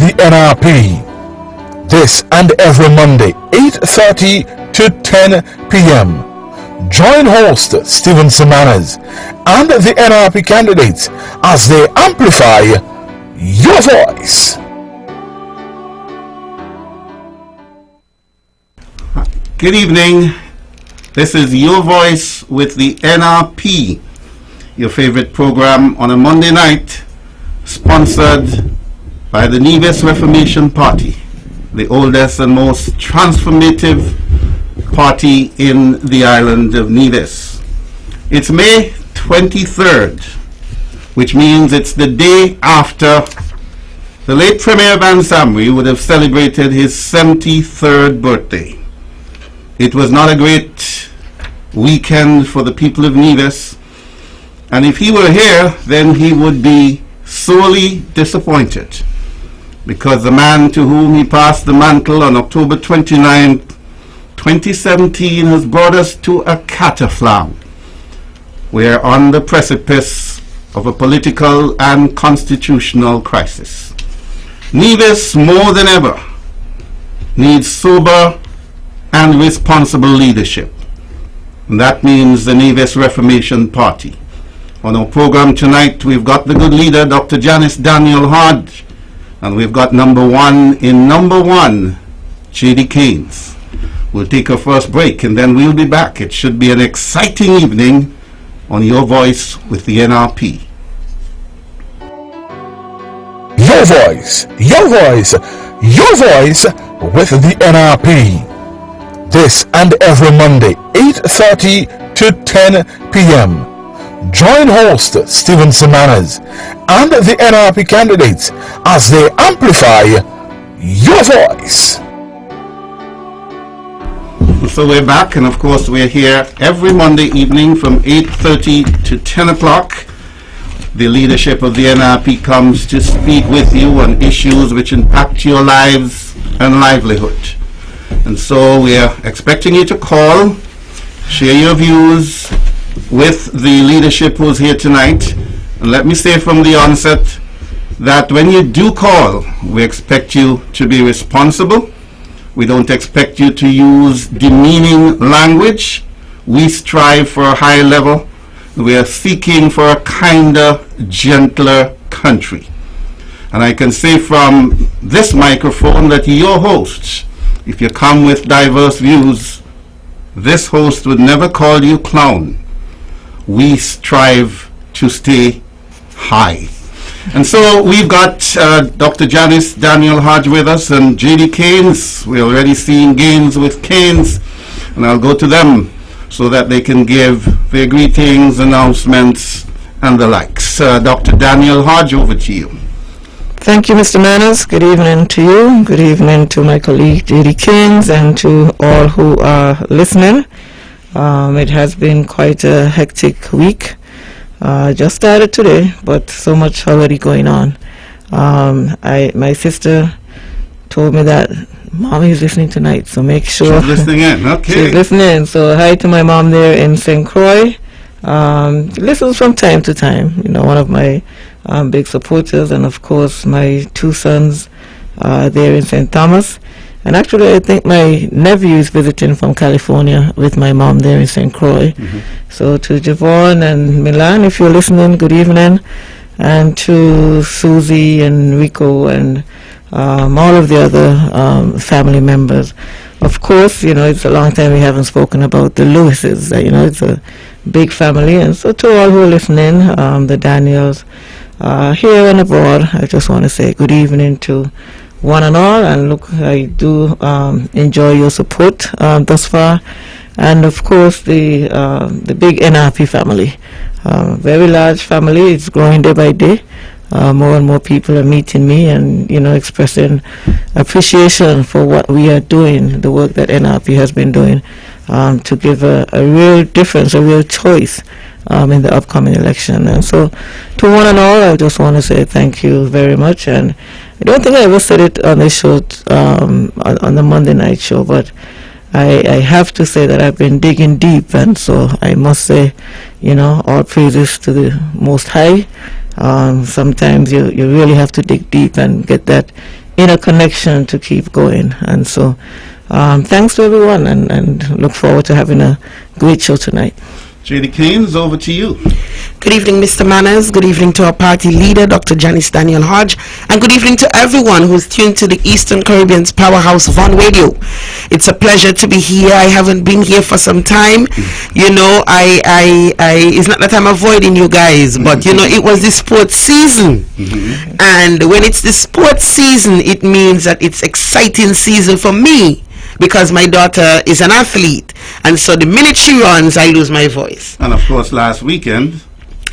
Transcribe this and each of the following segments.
the NRP. This and every Monday, 8:30 to 10 p.m. Join host Stephen Semanas and the NRP candidates as they amplify your voice. Good evening. This is Your Voice with the NRP, your favorite program on a Monday night, sponsored by the Nevis Reformation Party, the oldest and most transformative party in the island of Nevis. It's May 23rd, which means it's the day after the late Premier Van Samri would have celebrated his 73rd birthday. It was not a great weekend for the people of Nevis, and if he were here, then he would be sorely disappointed, because the man to whom he passed the mantle on October 29, 2017 has brought us to a cataflam. We're on the precipice of a political and constitutional crisis. Nevis, more than ever, needs sober and responsible leadership. And that means the Nevis Reformation Party. On our program tonight, we've got the good leader, Dr. Janice Daniel Hodge, and we've got number one, J.D. Keynes. We'll take our first break and then we'll be back. It should be an exciting evening on Your Voice with the NRP. Your voice, your voice, your voice with the NRP. This and every Monday, 8:30 to 10 p.m. Join host Stephen Semanas and the NRP candidates as they amplify your voice. So we're back, and of course we're here every Monday evening from 8:30 to 10 o'clock. The leadership of the NRP comes to speak with you on issues which impact your lives and livelihood. And so we are expecting you to call, share your views with the leadership who's here tonight. And let me say from the onset that when you do call, we expect you to be responsible. We don't expect you to use demeaning language. We strive for a high level. We are seeking for a kinder, gentler country. And I can say from this microphone that your hosts, if you come with diverse views, this host would never call you clown. We strive to stay high. And so we've got Dr. Janice Daniel Hodge with us and J.D. Keynes. We're already seeing gains with Keynes, and I'll go to them so that they can give their greetings, announcements, and the likes. Dr. Daniel Hodge, over to you. Thank you, Mr. Manners. Good evening to you. Good evening to my colleague J.D. Keynes and to all who are listening. It has been quite a hectic week. Just started today, but so much already going on. My sister told me that Mommy is listening tonight, so make sure she's listening in. Okay. She's listening. So hi to my mom there in St. Croix. Listens from time to time. You know, one of my big supporters, and of course my two sons there in St. Thomas. And actually, I think my nephew is visiting from California with my mom there in St. Croix. Mm-hmm. So to Javon and Milan, if you're listening, good evening. And to Susie and Rico and all of the other family members. Of course, you know, it's a long time we haven't spoken about the Lewises. You know, it's a big family. And so to all who are listening, the Daniels here and abroad, I just want to say good evening to one and all, and look, I do enjoy your support thus far, and of course the big NRP family, very large family. It's growing day by day. More and more people are meeting me and, you know, expressing appreciation for what we are doing, the work that NRP has been doing to give a real difference, a real choice in the upcoming election. And so to one and all, I just want to say thank you very much. And I don't think I ever said it on the show, on the Monday night show, but I have to say that I've been digging deep, and so I must say, you know, all praises to the Most High. Sometimes you really have to dig deep and get that inner connection to keep going. And so thanks to everyone, and look forward to having a great show tonight. J.D. Keynes, over to you. Good evening, Mr. Manners. Good evening to our party leader, Dr. Janice Daniel Hodge. And good evening to everyone who's tuned to the Eastern Caribbean's powerhouse Von Radio. It's a pleasure to be here. I haven't been here for some time. You know, I it's not that I'm avoiding you guys, but you know, it was the sports season. And when it's the sports season, it means that it's exciting season for me, because my daughter is an athlete, and so the minute she runs, I lose my voice. And of course, last weekend.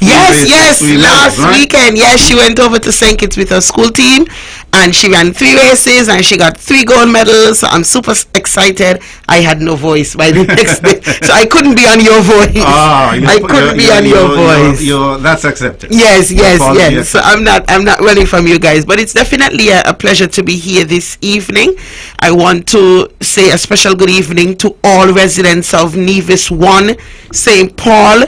Yes, last weekend, yes, she went over to St. Kitts with her school team, and she ran 3 races, and she got 3 gold medals. So I'm super excited. I had no voice by the next day, so I couldn't be on your voice. I couldn't be on your voice. That's accepted. Yes. So I'm not running from you guys, but it's definitely a pleasure to be here this evening. I want to say a special good evening to all residents of Nevis 1, St. Paul,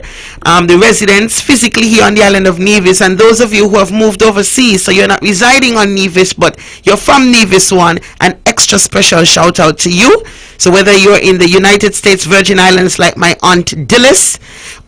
the residents physically here on the island of Nevis, and those of you who have moved overseas, so you're not residing on Nevis, but you're from Nevis 1, an extra special shout out to you. So whether you're in the United States Virgin Islands like my Aunt Dillis,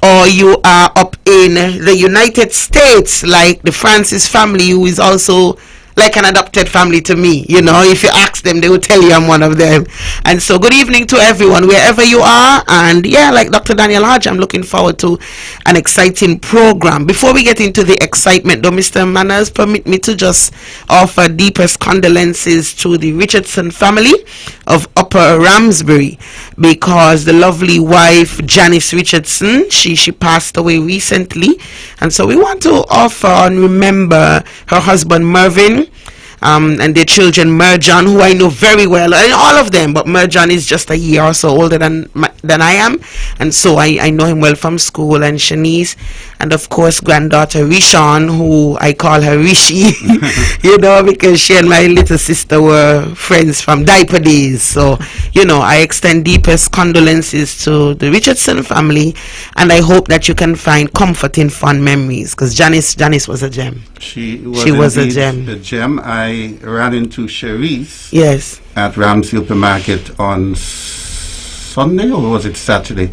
or you are up in the United States like the Francis family, who is also like an adopted family to me. You know, if you ask them, they will tell you I'm one of them. And so good evening to everyone wherever you are. And yeah, like Dr. Daniel Hodge, I'm looking forward to an exciting program. Before we get into the excitement though, Mr. Manners, permit me to just offer deepest condolences to the Richardson family of Upper Ramsbury, because the lovely wife Janice Richardson, she passed away recently, and so we want to offer and remember her husband Mervyn, and their children Merjan, who I know very well, and all of them, but Merjan is just a year or so older than I am, and so I know him well from school, and Shanice, and of course granddaughter Rishon, who I call her Rishi, you know, because she and my little sister were friends from diaper days. So, you know, I extend deepest condolences to the Richardson family, and I hope that you can find comfort in fond memories, because Janice was a gem. She was a gem. I ran into Cherise at Ram Supermarket on Sunday, or was it Saturday?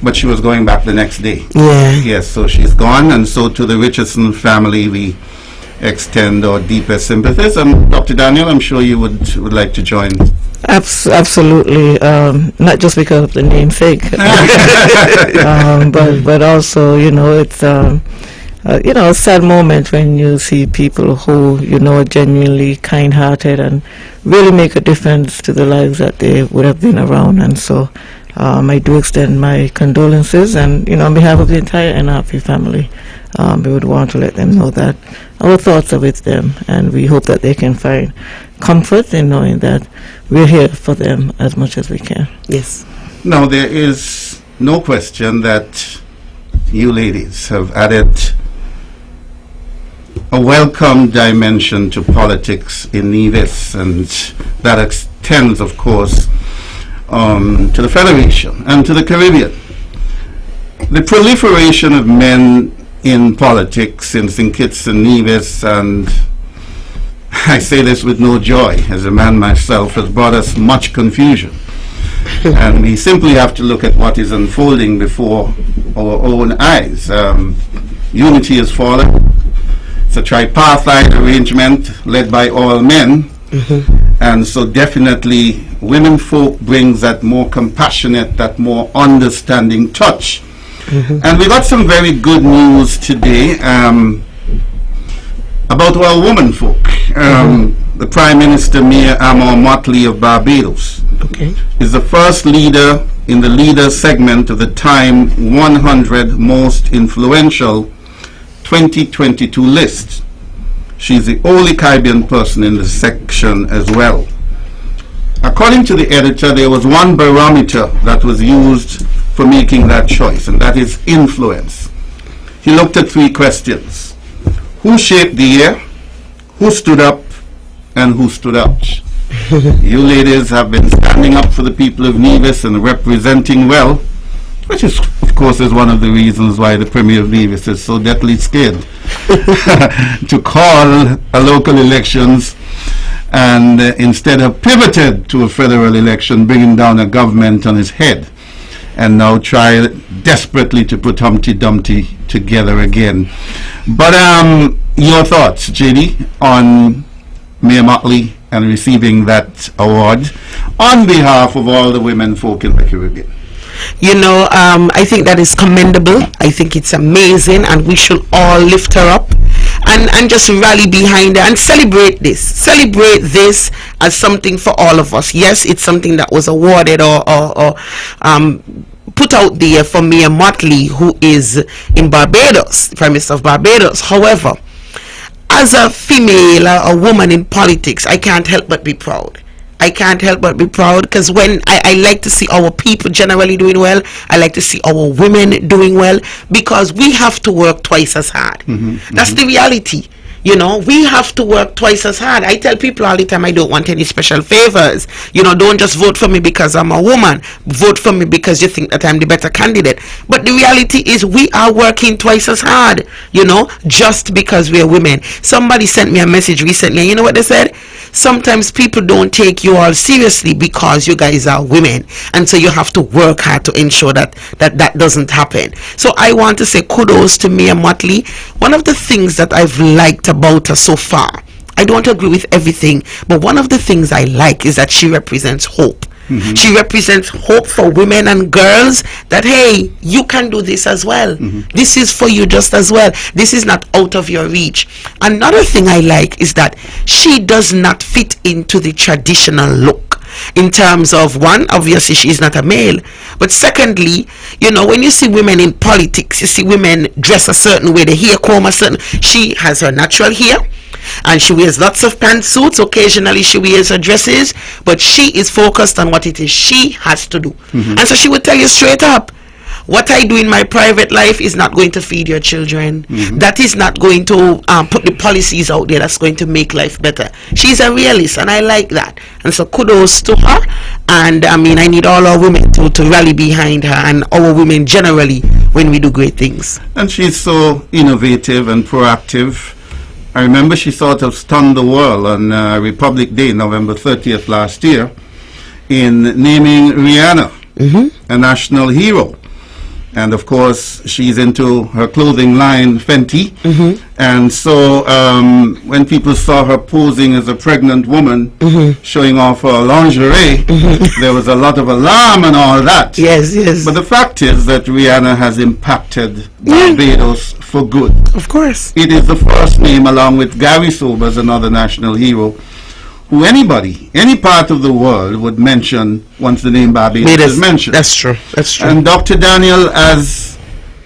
But she was going back the next day. Yes, so she's gone, and so to the Richardson family we extend our deepest sympathies. And Dr. Daniel, I'm sure you would like to join. Absolutely, not just because of the namesake, but also, you know, it's you know, a sad moment when you see people who, you know, are genuinely kind-hearted and really make a difference to the lives that they would have been around. And so I do extend my condolences, and, you know, on behalf of the entire NRP family, we would want to let them know that our thoughts are with them, and we hope that they can find comfort in knowing that we're here for them as much as we can. Yes. Now, there is no question that you ladies have added a welcome dimension to politics in Nevis, and that extends, of course, to the Federation and to the Caribbean. The proliferation of men in politics in St. Kitts and Nevis, and I say this with no joy, as a man myself, has brought us much confusion. And we simply have to look at what is unfolding before our own eyes. Unity is fallen. It's a tripartite arrangement led by all men. And so definitely women folk brings that more compassionate, that more understanding touch. And we got some very good news today about our women folk. The Prime Minister Mayor Amor Motley of Barbados is the first leader in the leader segment of the Time 100 Most Influential 2022 list. She's the only Caribbean person in the section as well. According to the editor, there was one barometer that was used for making that choice, and that is influence. He looked at 3 questions. Who shaped the year? Who stood up? And who stood out? You ladies have been standing up for the people of Nevis and representing well, which is, of course, is one of the reasons why the Premier of Nevis is so deathly scared to call a local elections and instead have pivoted to a federal election, bringing down a government on his head, and now try desperately to put Humpty Dumpty together again. But your thoughts, JD, on Mayor Motley and receiving that award on behalf of all the women folk in the Caribbean? You know, I think that is commendable. I think it's amazing, and we should all lift her up and just rally behind her and celebrate this. Celebrate this as something for all of us. Yes, it's something that was awarded or put out there for Mayor Motley, who is in Barbados, Prime Minister of Barbados. However, as a female, a woman in politics, I can't help but be proud. I can't help but be proud, because when I like to see our people generally doing well, I like to see our women doing well, because we have to work twice as hard. That's the reality. You know, we have to work twice as hard. I tell people all the time, I don't want any special favors. You know, don't just vote for me because I'm a woman. Vote for me because you think that I'm the better candidate. But the reality is we are working twice as hard, you know, just because we're women. Somebody sent me a message recently, and you know what they said? Sometimes people don't take you all seriously because you guys are women, and so you have to work hard to ensure that doesn't happen. So I want to say kudos to Mayor Motley. One of the things that I've liked about her so far, I don't agree with everything, but one of the things I like is that she represents hope. She represents hope for women and girls, that hey, you can do this as well. This is for you just as well. This is not out of your reach. Another thing I like is that she does not fit into the traditional look, in terms of, one, obviously she's not a male, but secondly, you know, when you see women in politics, you see women dress a certain way, the hair comb a certain, she has her natural hair, and she wears lots of pantsuits. Occasionally she wears her dresses, but she is focused on what it is she has to do. And so she would tell you straight up, what I do in my private life is not going to feed your children. That is not going to put the policies out there that's going to make life better. She's a realist, and I like that. And so kudos to her. And I mean, I need all our women to rally behind her, and our women generally, when we do great things. And she's so innovative and proactive. I remember she sort of stunned the world on Republic Day, November 30th last year, in naming Rihanna a national hero. And of course, she's into her clothing line, Fenty. And so when people saw her posing as a pregnant woman, showing off her lingerie, there was a lot of alarm and all that. Yes, yes. But the fact is that Rihanna has impacted Barbados for good. Of course. It is the first name, along with Gary Sobers, another national hero, who anybody, any part of the world would mention once the name Barbados is mentioned. That's true. That's true. And Dr. Daniel, as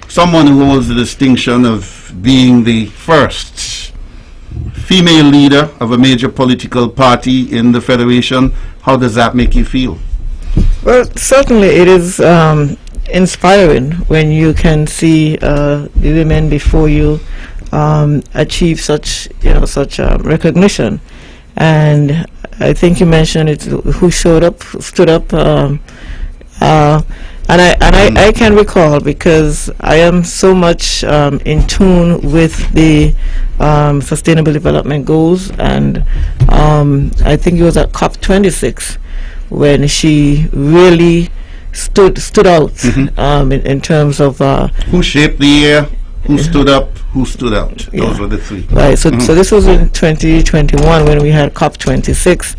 someone who holds the distinction of being the first female leader of a major political party in the Federation, how does that make you feel? Well, certainly it is inspiring when you can see the women before you achieve such recognition. And I think you mentioned it, who stood up, and I can recall, because I am so much in tune with the Sustainable Development Goals, and I think it was at COP26 when she really stood out in terms of who shaped the year, who stood up, who stood out. Those were the three. Right. So this was in 2021 when we had COP26,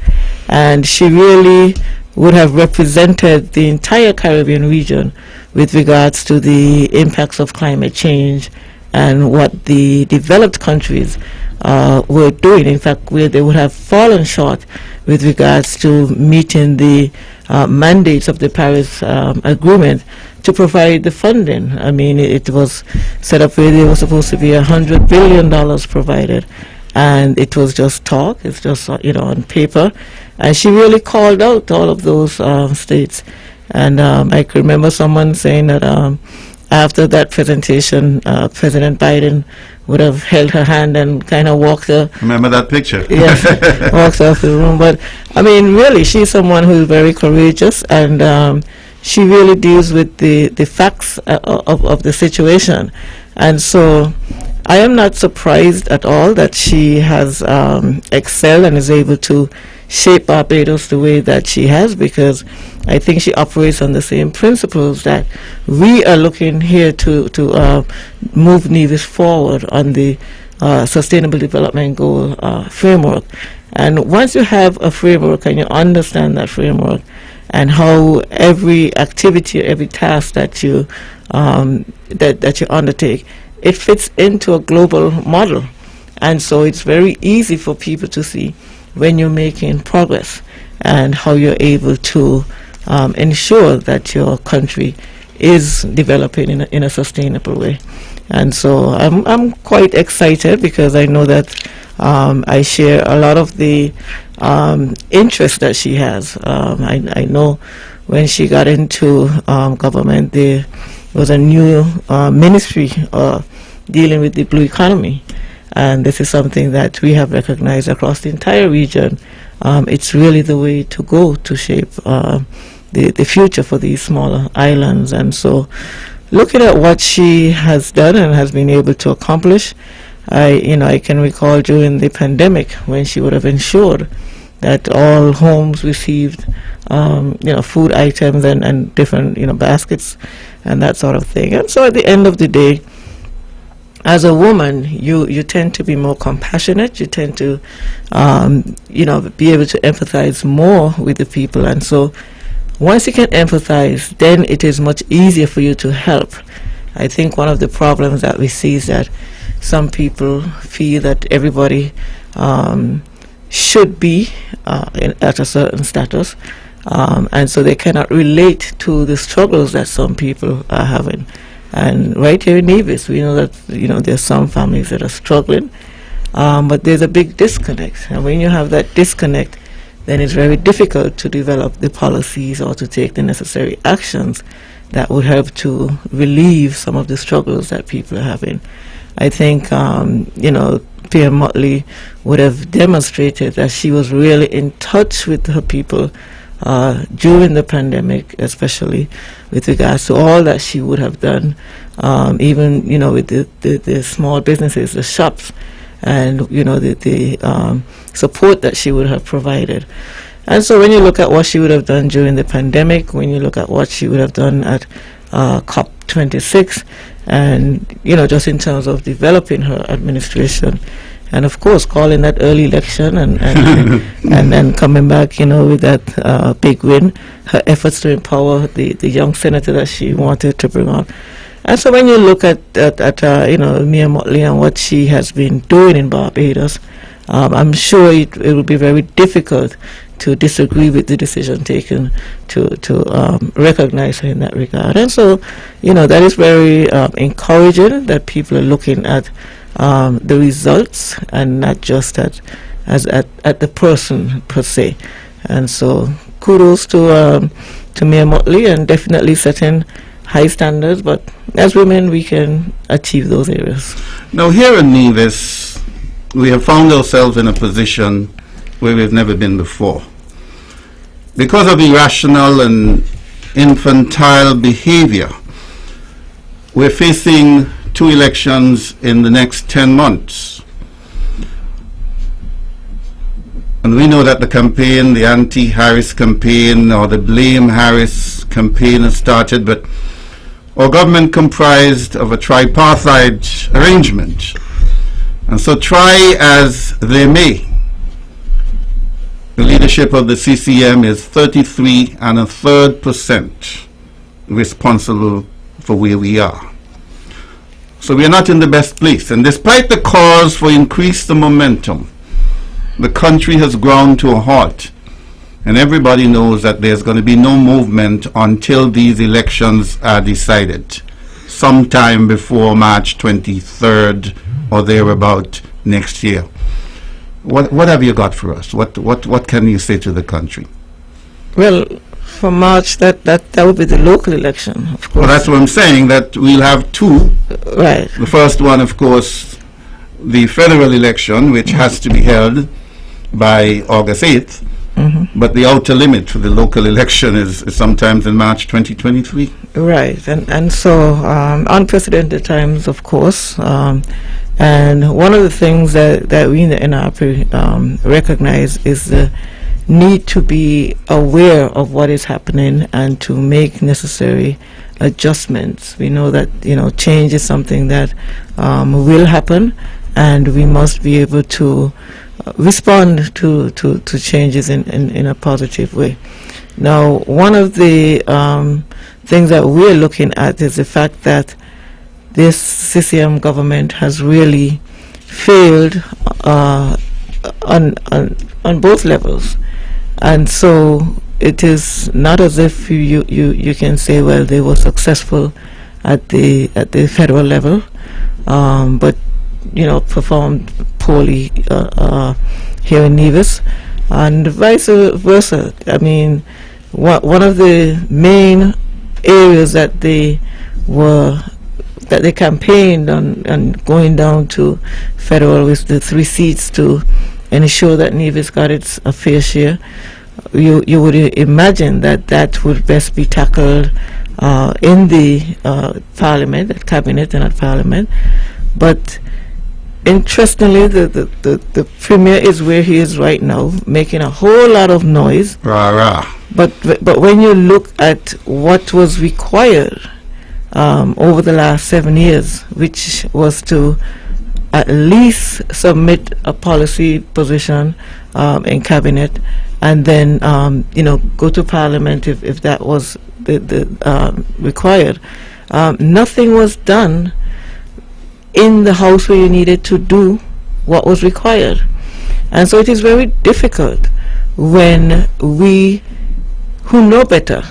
and she really would have represented the entire Caribbean region with regards to the impacts of climate change and what the developed countries were doing. In fact, where they would have fallen short with regards to meeting the mandates of the Paris Agreement to provide the funding. I mean, it was set up where there was supposed to be $100 billion provided, and it was just talk. It's just on paper, and she really called out all of those states. And I can remember someone saying that after that presentation, President Biden would have held her hand and kind of walked her. Remember that picture? Yes, walked off the room. But I mean, really, she's someone who is very courageous, and she really deals with the facts of the situation. And so I am not surprised at all that she has excelled and is able to shape Barbados the way that she has, because I think she operates on the same principles that we are looking here to move Nevis forward on the Sustainable Development Goal framework. And once you have a framework and you understand that framework and how every activity, every task that you that you undertake, it fits into a global model. And so it's very easy for people to see when you're making progress and how you're able to ensure that your country is developing in a sustainable way. And so I'm quite excited because I know that I share a lot of the interest that she has. I know when she got into government, there was a new ministry dealing with the blue economy. And this is something that we have recognized across the entire region. It's really the way to go to shape the future for these smaller islands. And so looking at what she has done and has been able to accomplish, I can recall during the pandemic when she would have ensured that all homes received food items and different baskets and that sort of thing. And so at the end of the day, as a woman, you tend to be more compassionate. You tend to, be able to empathize more with the people. And so once you can empathize, then it is much easier for you to help. I think one of the problems that we see is that some people feel that everybody should be at a certain status, and so they cannot relate to the struggles that some people are having. And right here in Nevis, we know that there's some families that are struggling, but there's a big disconnect. And when you have that disconnect, then it's very difficult to develop the policies or to take the necessary actions that would help to relieve some of the struggles that people are having. I think, Pierre Motley would have demonstrated that she was really in touch with her people during the pandemic, especially with regards to all that she would have done, even with the small businesses, the shops, and the support that she would have provided. And so when you look at what she would have done during the pandemic, when you look at what she would have done at COP26, and just in terms of developing her administration, and of course calling that early election and then coming back with that big win, her efforts to empower the young senator that she wanted to bring on. And so when you look at Mia Motley and what she has been doing in Barbados, I'm sure it will be very difficult to disagree with the decision taken to recognize her in that regard. And so, that is very encouraging that people are looking at the results and not just at the person per se. And so kudos to Mia Motley, and definitely setting high standards, but as women we can achieve those areas. Now here in Nevis, we have found ourselves in a position where we've never been before. Because of irrational and infantile behavior, we're facing 2 elections in the next 10 months. And we know that the campaign, the anti-Harris campaign or the blame Harris campaign has started, but our government comprised of a tripartite arrangement. And so try as they may, the leadership of the CCM is 33.33% responsible for where we are. So we are not in the best place. And despite the calls for increase the momentum, the country has ground to a halt. And everybody knows that there's going to be no movement until these elections are decided, sometime before March 23rd or thereabout next year. What have you got for us? What can you say to the country? Well, for March, that would be the local election, of course. Well, that's what I'm saying, that we'll have 2. Right. The first one, of course, the federal election, which has to be held by August 8th, But the outer limit for the local election is sometimes in March 2023. Right, and so unprecedented times, of course. And one of the things that we in the NRP recognize is the need to be aware of what is happening and to make necessary adjustments. We know that change is something that will happen, and we must be able to respond to changes in a positive way. Now, one of the things that we're looking at is the fact that this CCM government has really failed on both levels, and so it is not as if you can say, well, they were successful at the federal level, but performed poorly here in Nevis, and vice versa. I mean, one of the main areas that they campaigned on going down to federal with the 3 seats to ensure that Nevis got its fair share. You would imagine that would best be tackled in the Parliament, at Cabinet and at Parliament. But interestingly, the Premier is where he is right now, making a whole lot of noise. Rah, rah. But when you look at what was required over the last 7 years, which was to at least submit a policy position in Cabinet, and then go to Parliament if that was the required. Nothing was done in the House where you needed to do what was required. And so it is very difficult when we who know better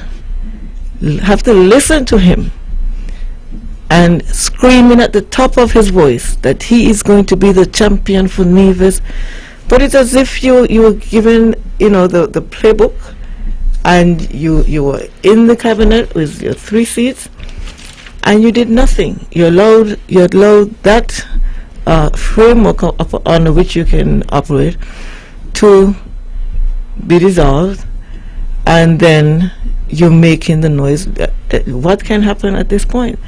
have to listen to him and screaming at the top of his voice that he is going to be the champion for Nevis. But it's as if you were given the playbook, and you were in the Cabinet with your 3 seats, and you did nothing. You allowed that framework on which you can operate to be dissolved, and then you're making the noise. What can happen at this point?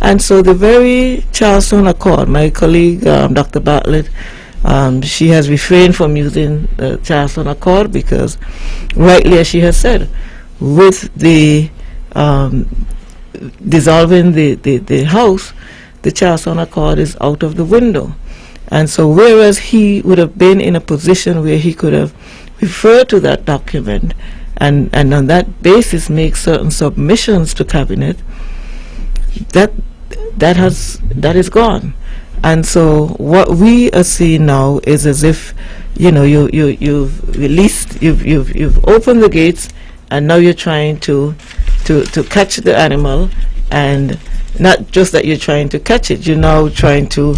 And so the very Charleston Accord, my colleague Dr. Bartlett, she has refrained from using the Charleston Accord because, rightly as she has said, with the dissolving the House, the Charleston Accord is out of the window. And so whereas he would have been in a position where he could have referred to that document and on that basis make certain submissions to Cabinet, that is gone. And so what we are seeing now is as if you've released, you've opened the gates, and now you're trying to catch the animal, and not just that you're trying to catch it, you're now trying to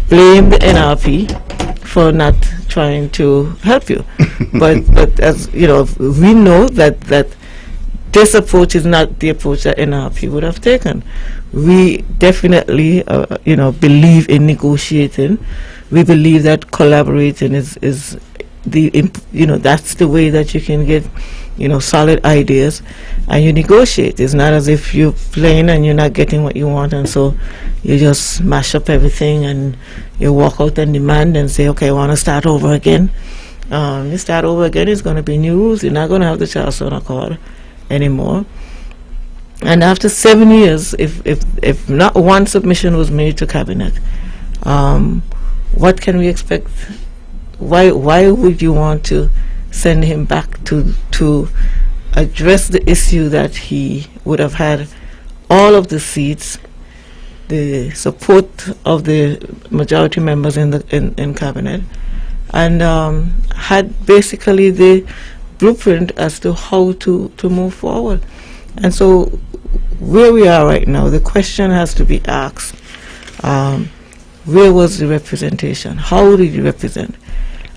blame the NRP for not trying to help you. but as we know that this approach is not the approach that NRP would have taken. We definitely believe in negotiating. We believe that collaborating is that's the way that you can get solid ideas, and you negotiate. It's not as if you're playing and you're not getting what you want, and so you just mash up everything and you walk out and demand and say, okay, I want to start over again. You start over again, it's going to be new rules. You're not going to have the Charleston Accord anymore. And after 7 years, if not one submission was made to Cabinet, what can we expect? Why would you want to send him back to address the issue that he would have had all of the seats, the support of the majority members in Cabinet, and had basically the blueprint as to how to move forward? And so where we are right now, the question has to be asked, where was the representation? How did you represent?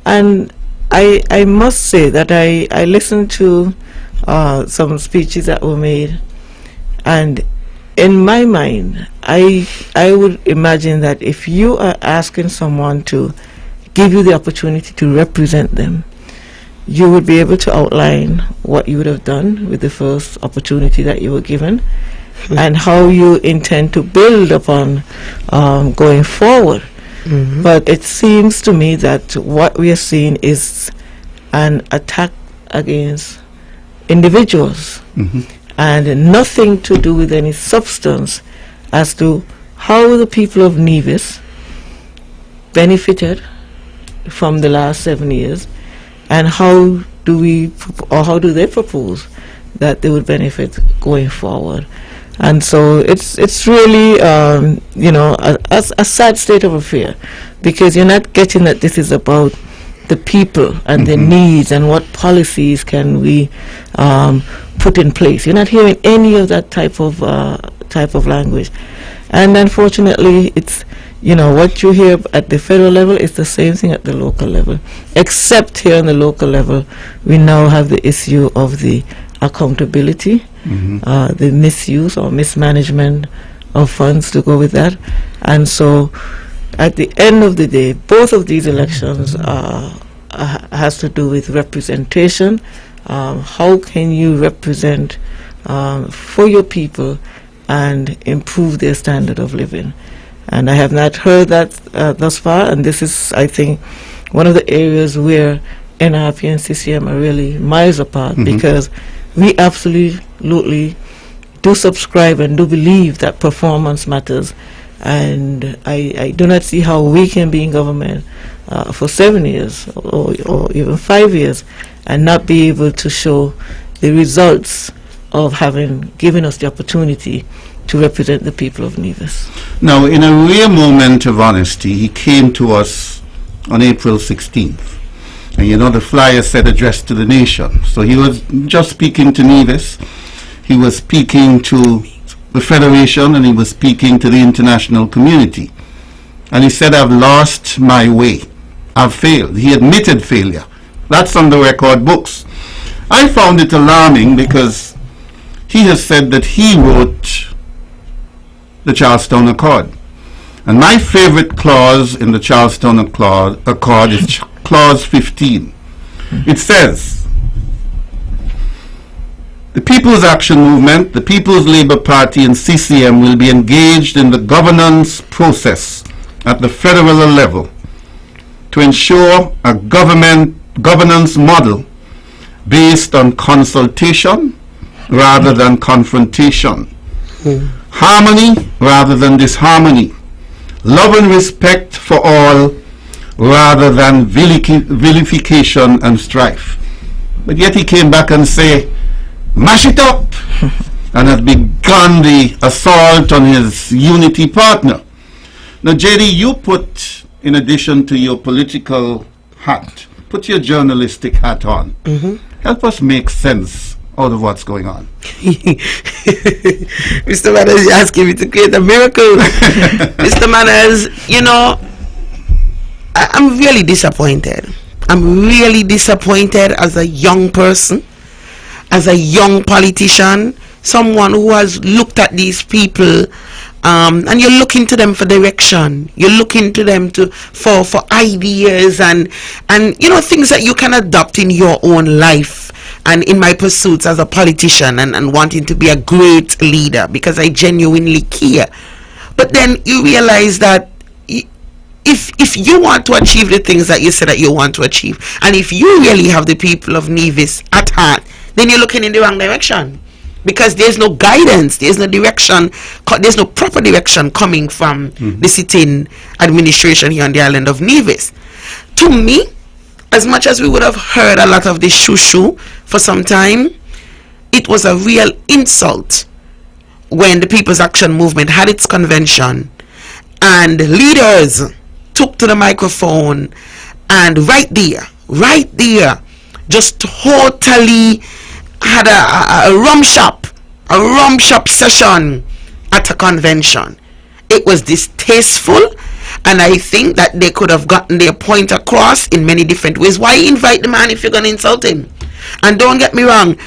And I must say that I listened to some speeches that were made, and in my mind, I would imagine that if you are asking someone to give you the opportunity to represent them, you would be able to outline what you would have done with the first opportunity that you were given, and how you intend to build upon going forward. But it seems to me that what we are seeing is an attack against individuals, and nothing to do with any substance as to how the people of Nevis benefited from the last 7 years, and how do they propose that they would benefit going forward. And so it's really a sad state of affair, because you're not getting that this is about the people and their needs and what policies can we put in place. You're not hearing any of that type of language, and unfortunately, it's what you hear at the federal level is the same thing at the local level, except here on the local level, we now have the issue of the accountability, the misuse or mismanagement of funds to go with that. And so at the end of the day, both of these elections has to do with representation. How can you represent for your people and improve their standard of living? And I have not heard that thus far, and this is, I think, one of the areas where NRP and CCM are really miles apart, because we absolutely do subscribe and do believe that performance matters, and I do not see how we can be in government for 7 years or even 5 years and not be able to show the results of having given us the opportunity to represent the people of Nevis. Now, in a rare moment of honesty, he came to us on April 16th. And the flyer said addressed to the nation. So he was just speaking to Nevis. He was speaking to the Federation, and he was speaking to the international community. And he said, I've lost my way. I've failed. He admitted failure. That's on the record books. I found it alarming because he has said that he wrote the Charlestown Accord. And my favorite clause in the Charlestown Accord is Clause 15. It says, the People's Action Movement, the People's Labour Party and CCM will be engaged in the governance process at the federal level to ensure a governance model based on consultation rather than confrontation, harmony rather than disharmony, love and respect for all rather than vilification and strife. But yet he came back and say, mash it up, and has begun the assault on his unity partner. Now, JD, you put, in addition to your political hat, put your journalistic hat on. Help us make sense out of what's going on. Mr. Manners, you're asking me to create a miracle. Mr. Manners, I'm really disappointed. I'm really disappointed as a young person, as a young politician, someone who has looked at these people, and you're looking to them for direction. You're looking to them for ideas and things that you can adopt in your own life. And in my pursuits as a politician and wanting to be a great leader, because I genuinely care. But then you realize that if you want to achieve the things that you said that you want to achieve, and if you really have the people of Nevis at heart, then you're looking in the wrong direction, because there's no guidance, there's no direction, there's no proper direction coming from the sitting administration here on the island of Nevis. To me, as much as we would have heard a lot of this shoo-shoo for some time, it was a real insult when the People's Action Movement had its convention and leaders took to the microphone and right there, just totally had a rum shop session at a convention. It was distasteful, and I think that they could have gotten their point across in many different ways. Why invite the man if you're going to insult him? And don't get me wrong,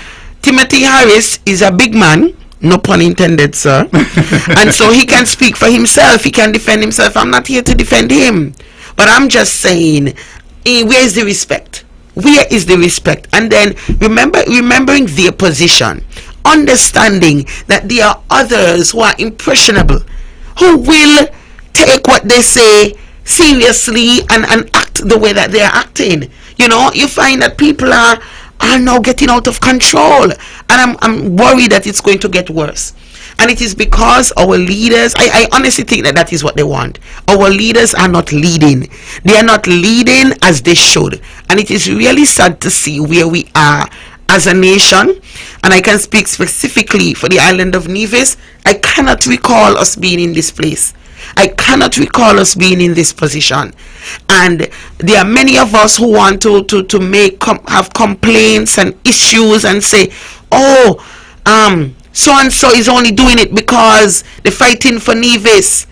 Timothy Harris is a big man, no pun intended, sir. And so he can speak for himself, he can defend himself. I'm not here to defend him, but I'm just saying, where's the respect? Where is the respect? And then remembering their position, understanding that there are others who are impressionable, who will take what they say seriously and act the way that they are acting. You find that people are now getting out of control, and I'm worried that it's going to get worse. And it is because our leaders, I honestly think that is what they want. Our leaders are not leading. They are not leading as they should. And it is really sad to see where we are as a nation. And I can speak specifically for the island of Nevis. I cannot recall us being in this place. I cannot recall us being in this position. And there are many of us who want to have complaints and issues and say, so and so is only doing it because they're fighting for Nevis.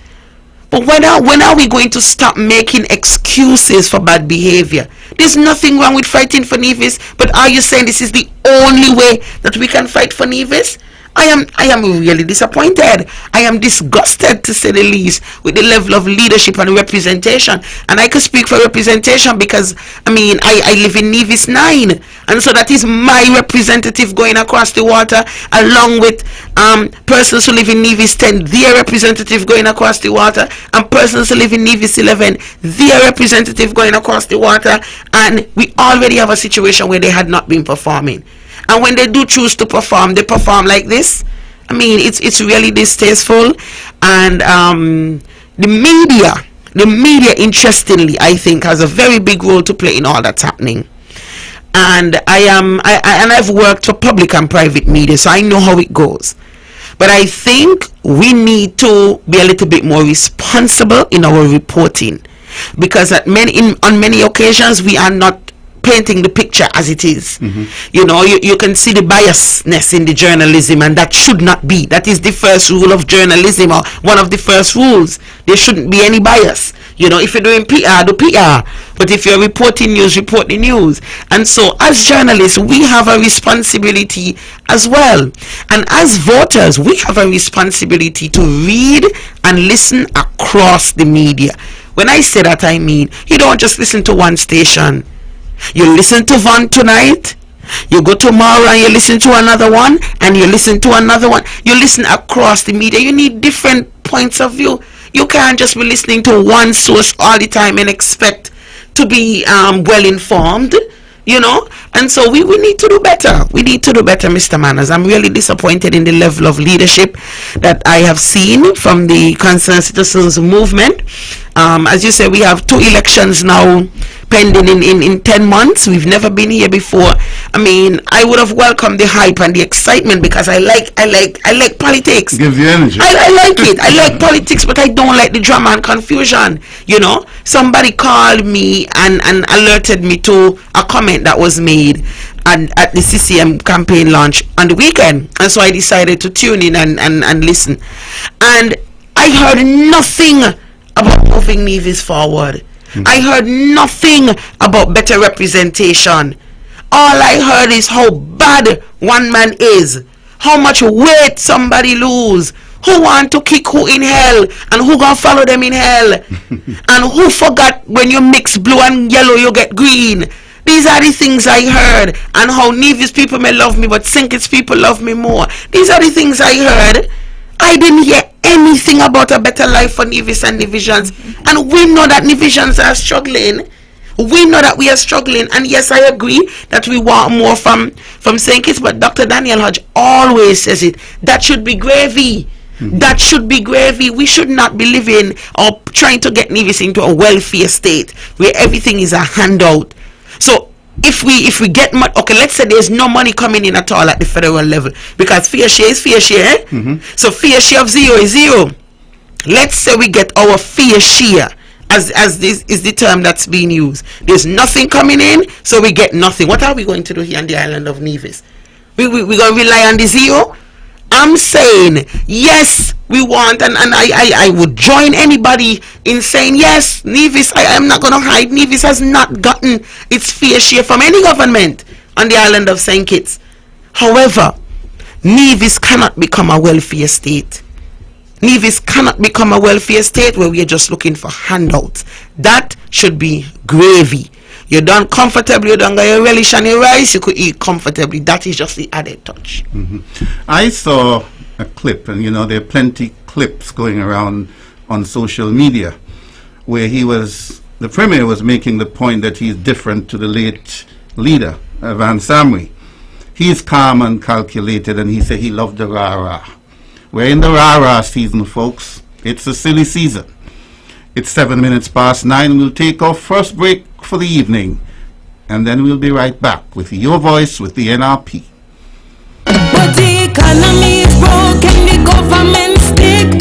But when are we going to stop making excuses for bad behavior? There's nothing wrong with fighting for Nevis, but are you saying this is the only way that we can fight for Nevis? I am really disappointed. I am disgusted, to say the least, with the level of leadership and representation. And I can speak for representation because, I live in Nevis 9. And so that is my representative going across the water, along with persons who live in Nevis 10, their representative going across the water, and persons who live in Nevis 11, their representative going across the water. And we already have a situation where they had not been performing. And when they do choose to perform, they perform like this. It's really distasteful. And the media, interestingly, I think, has a very big role to play in all that's happening. And I've worked for public and private media, so I know how it goes. But I think we need to be a little bit more responsible in our reporting, because on many occasions we are not painting the picture as it is. You can see the biasness in the journalism, and that should not be. That is the first rule of journalism, or one of the first rules. There shouldn't be any bias. If you're doing PR, do PR. But if you're reporting news, report the news. And so as journalists, we have a responsibility as well. And as voters, we have a responsibility to read and listen across the media. When I say that, I mean, you don't just listen to one station. You listen to one tonight, you go tomorrow and you listen to another one, and you listen to another one. You listen across the media. You need different points of view. You can't just be listening to one source all the time and expect to be well informed, And so we need to do better. We need to do better, Mr. Manners. I'm really disappointed in the level of leadership that I have seen from the Concerned Citizens Movement. As you say, we have 2 elections now pending in 10 months. We've never been here before. I would have welcomed the hype and the excitement, because I like politics. Gives you energy. I like it. I like politics, but I don't like the drama and confusion. Somebody called me and alerted me to a comment that was made at the CCM campaign launch on the weekend, and so I decided to tune in and listen. And I heard nothing about moving Nevis forward. I heard nothing about better representation. All I heard is how bad one man is, how much weight somebody lose, who want to kick who in hell, and who gonna follow them in hell, and who forgot when you mix blue and yellow you get green. These are the things I heard. And how Nevis people may love me, but St. Kitts people love me more. These are the things I heard. I didn't hear anything about a better life for Nevis and Nevisians. And we know that Nevisians are struggling. We know that we are struggling. And yes, I agree that we want more from St. Kitts, but Dr. Daniel Hodge always says it. That should be gravy. That should be gravy. We should not be living or trying to get Nevis into a welfare state where everything is a handout. So if we get money, okay, let's say there's no money coming in at all at the federal level, because fair share is fair share. So fair share of 0 is 0. Let's say we get our fair share, as this is the term that's being used. There's nothing coming in, so we get nothing. What are we going to do here on the island of Nevis? We're going to rely on the 0? I'm saying yes, we want, and I would join anybody in saying yes, Nevis, I am not going to hide, Nevis has not gotten its fair share from any government on the island of St. Kitts. However, Nevis cannot become a welfare state. Nevis cannot become a welfare state where we are just looking for handouts. That should be gravy. You done comfortably, you done got your relish and your rice, you could eat comfortably. That is just the added touch. I saw a clip, and there are plenty clips going around on social media where the Premier was making the point that he's different to the late leader, Van Samwe. He's calm and calculated, and he said he loved the rah-rah. We're in the rah-rah season, folks. It's a silly season. It's 7 minutes past 9. We'll take our first break for the evening, and then we'll be right back with Your Voice with the NRP. But the economy is broken, the government stick,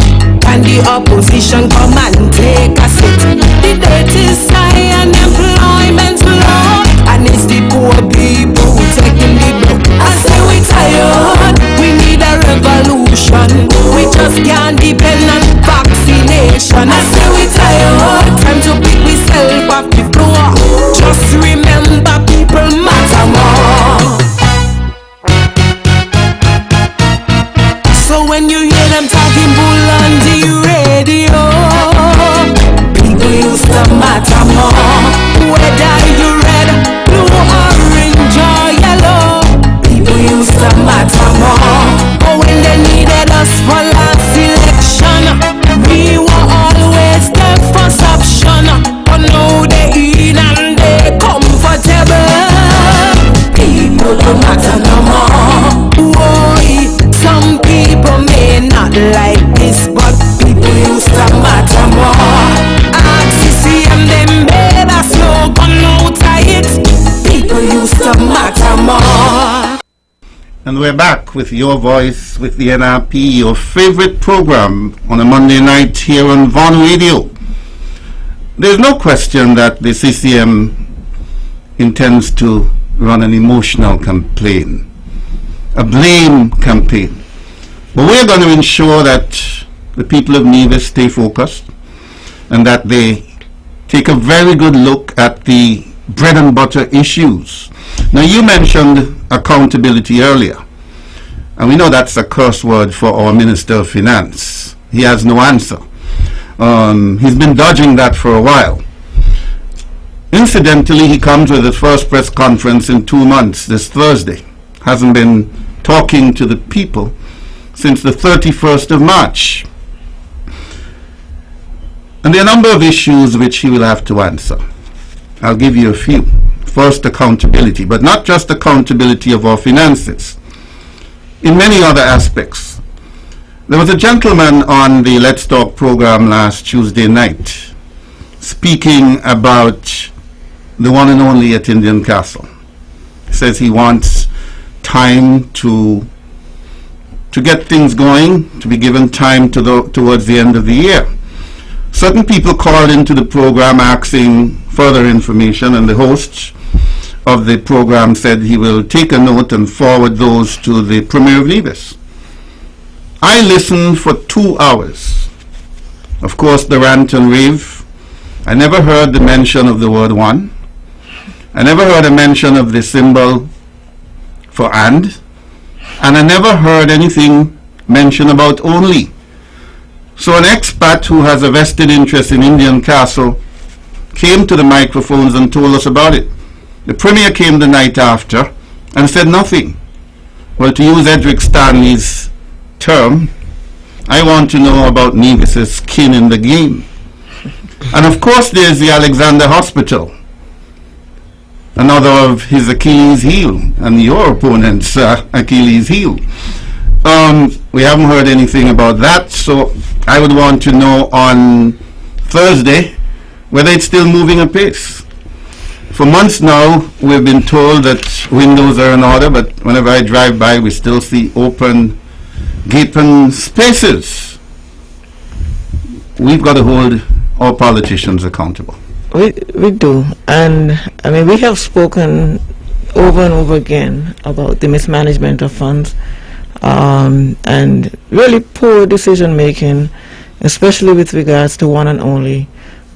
and the opposition come and take a seat. The debt is high and employment's low, and it's the poor people who taking the blow. I say we tired, we need a revolution. We just can't depend on vaccination. I say we tired, time to pick myself off the floor. Just remember people matter more. So when you hear them talking bull on the radio, people used to matter more. Whether you red, blue, orange or yellow, people used to matter more. But when they needed us for last election, we were always the first option. But now they in and they comfortable. People don't matter no more. Why? Some people may not like this, but people used to matter more. CCM them made a slogan out of it. People used to matter more. And we're back with Your Voice with the NRP, your favorite program on a Monday night here on Vaughan Radio. There's no question that the CCM intends to run an emotional campaign, a blame campaign. But we're going to ensure that the people of Nevis stay focused and that they take a very good look at the bread and butter issues. Now, you mentioned accountability earlier, and we know that's a curse word for our Minister of Finance. He has no answer. He's been dodging that for a while. Incidentally, he comes with his first press conference in 2 months this Thursday. Hasn't been talking to the people since the 31st of March. And there are a number of issues which he will have to answer. I'll give you a few. First, accountability, but not just accountability of our finances. In many other aspects. There was a gentleman on the Let's Talk program last Tuesday night speaking about the one and only at Indian Castle. He says he wants time to get things going, to be given time towards the end of the year. Certain people called into the program asking further information, and the host of the program said he will take a note and forward those to the Premier of Nevis. I listened for 2 hours. Of course, the rant and rave. I never heard the mention of the word one. I never heard a mention of the symbol for and I never heard anything mentioned about only. So an expat who has a vested interest in Indian Castle came to the microphones and told us about it. The Premier came the night after and said nothing. Well, to use Edric Stanley's term, I want to know about Nevis' skin in the game. And of course there's the Alexander Hospital, another of his Achilles heel, and your opponent's Achilles heel. We haven't heard anything about that, so I would want to know on Thursday whether it's still moving apace. For months now, we've been told that windows are in order, but whenever I drive by, we still see open, gaping spaces. We've got to hold our politicians accountable. We do, and I mean we have spoken over and over again about the mismanagement of funds and really poor decision making, especially with regards to one and only,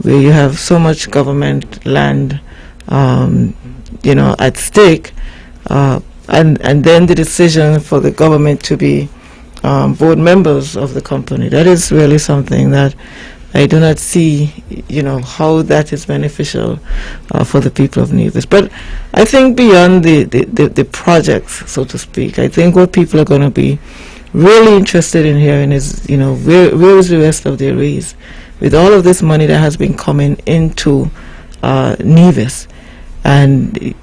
where you have so much government land, at stake, and then the decision for the government to be board members of the company. That is really something that I do not see, how that is beneficial for the people of Nevis. But I think beyond the projects, so to speak, I think what people are going to be really interested in hearing is, where is the rest of their raise? With all of this money that has been coming into Nevis, and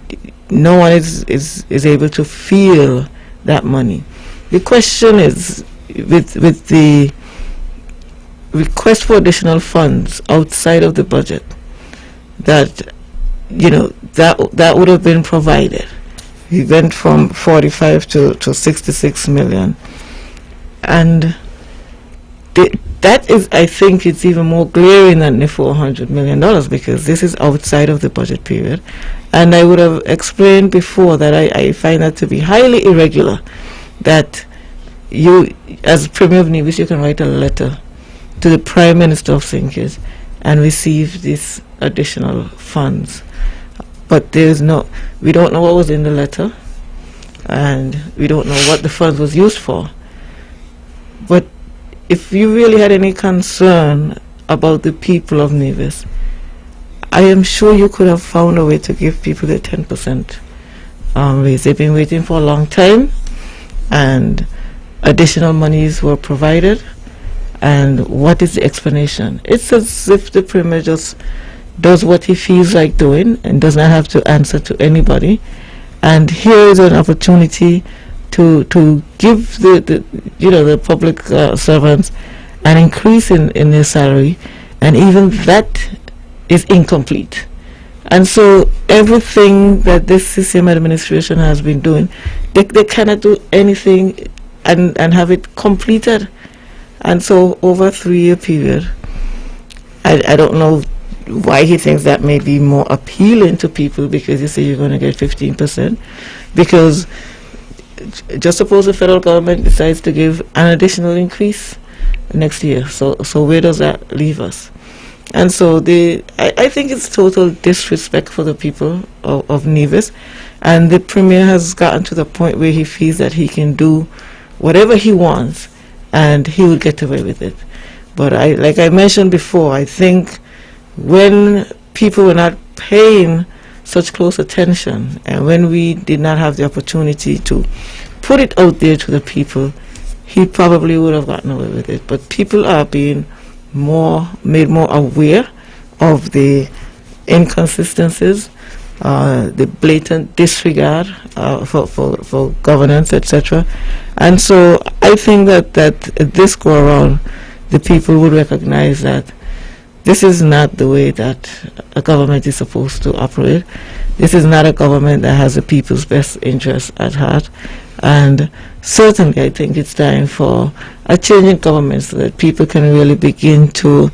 no one is able to feel that money. The question is, with the request for additional funds outside of the budget, that that would have been provided. We went from 45 to 66 million, and that is, I think, it's even more glaring than the $400 million, because this is outside of the budget period. And I would have explained before that I find that to be highly irregular, that you, as Premier of Nevis, you can write a letter to the Prime Minister of St. Kitts and receive these additional funds. But we don't know what was in the letter, and we don't know what the funds was used for. But if you really had any concern about the people of Nevis, I am sure you could have found a way to give people the 10% raise. They've been waiting for a long time, and additional monies were provided. And what is the explanation? It's as if the Premier just does what he feels like doing and does not have to answer to anybody. And here is an opportunity to give the public servants an increase in their salary, and even that is incomplete. And so everything that this CCM administration has been doing, they cannot do anything and have it completed. And so over a 3-year period, I don't know why he thinks that may be more appealing to people, because you say you're going to get 15%, because just suppose the federal government decides to give an additional increase next year. So where does that leave us? And so I think it's total disrespect for the people of Nevis, and the Premier has gotten to the point where he feels that he can do whatever he wants and he will get away with it. But like I mentioned before, I think when people were not paying such close attention, and when we did not have the opportunity to put it out there to the people, he probably would have gotten away with it. But people are being made more aware of the inconsistencies, the blatant disregard for governance, etc. And so I think that this go around, the people would recognize that this is not the way that a government is supposed to operate. This is not a government that has the people's best interests at heart. And certainly I think it's time for a change in government, so that people can really begin to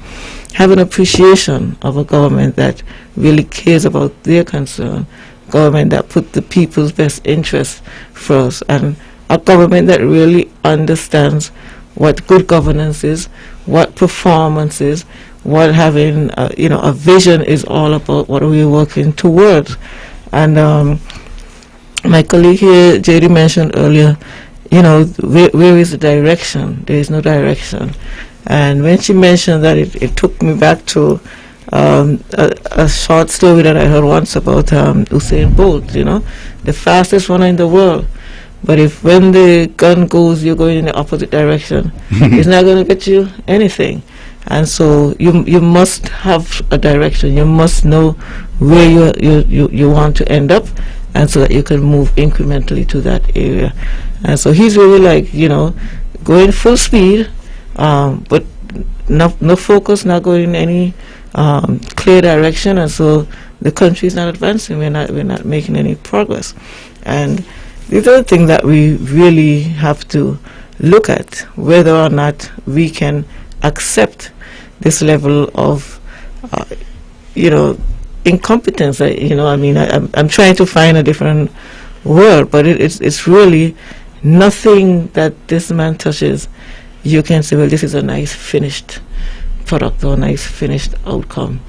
have an appreciation of a government that really cares about their concern, government that put the people's best interests first, and a government that really understands what good governance is, what performance is, what having a vision is all about, what are we working towards. And my colleague here, JD, mentioned earlier, where is the direction? There is no direction. And when she mentioned that, it took me back to a short story that I heard once about Usain Bolt, the fastest runner in the world. But if when the gun goes, you're going in the opposite direction, it's not going to get you anything. And so you must have a direction. You must know where you want to end up, and so that you can move incrementally to that area. And so he's really going full speed, but no focus, not going in any clear direction. And so the country is not advancing. We're not making any progress. And these are the things that we really have to look at, whether or not we can accept this level of incompetence. I'm trying to find a different word, but it's really nothing that this man touches you can say, well, this is a nice finished product or a nice finished outcome.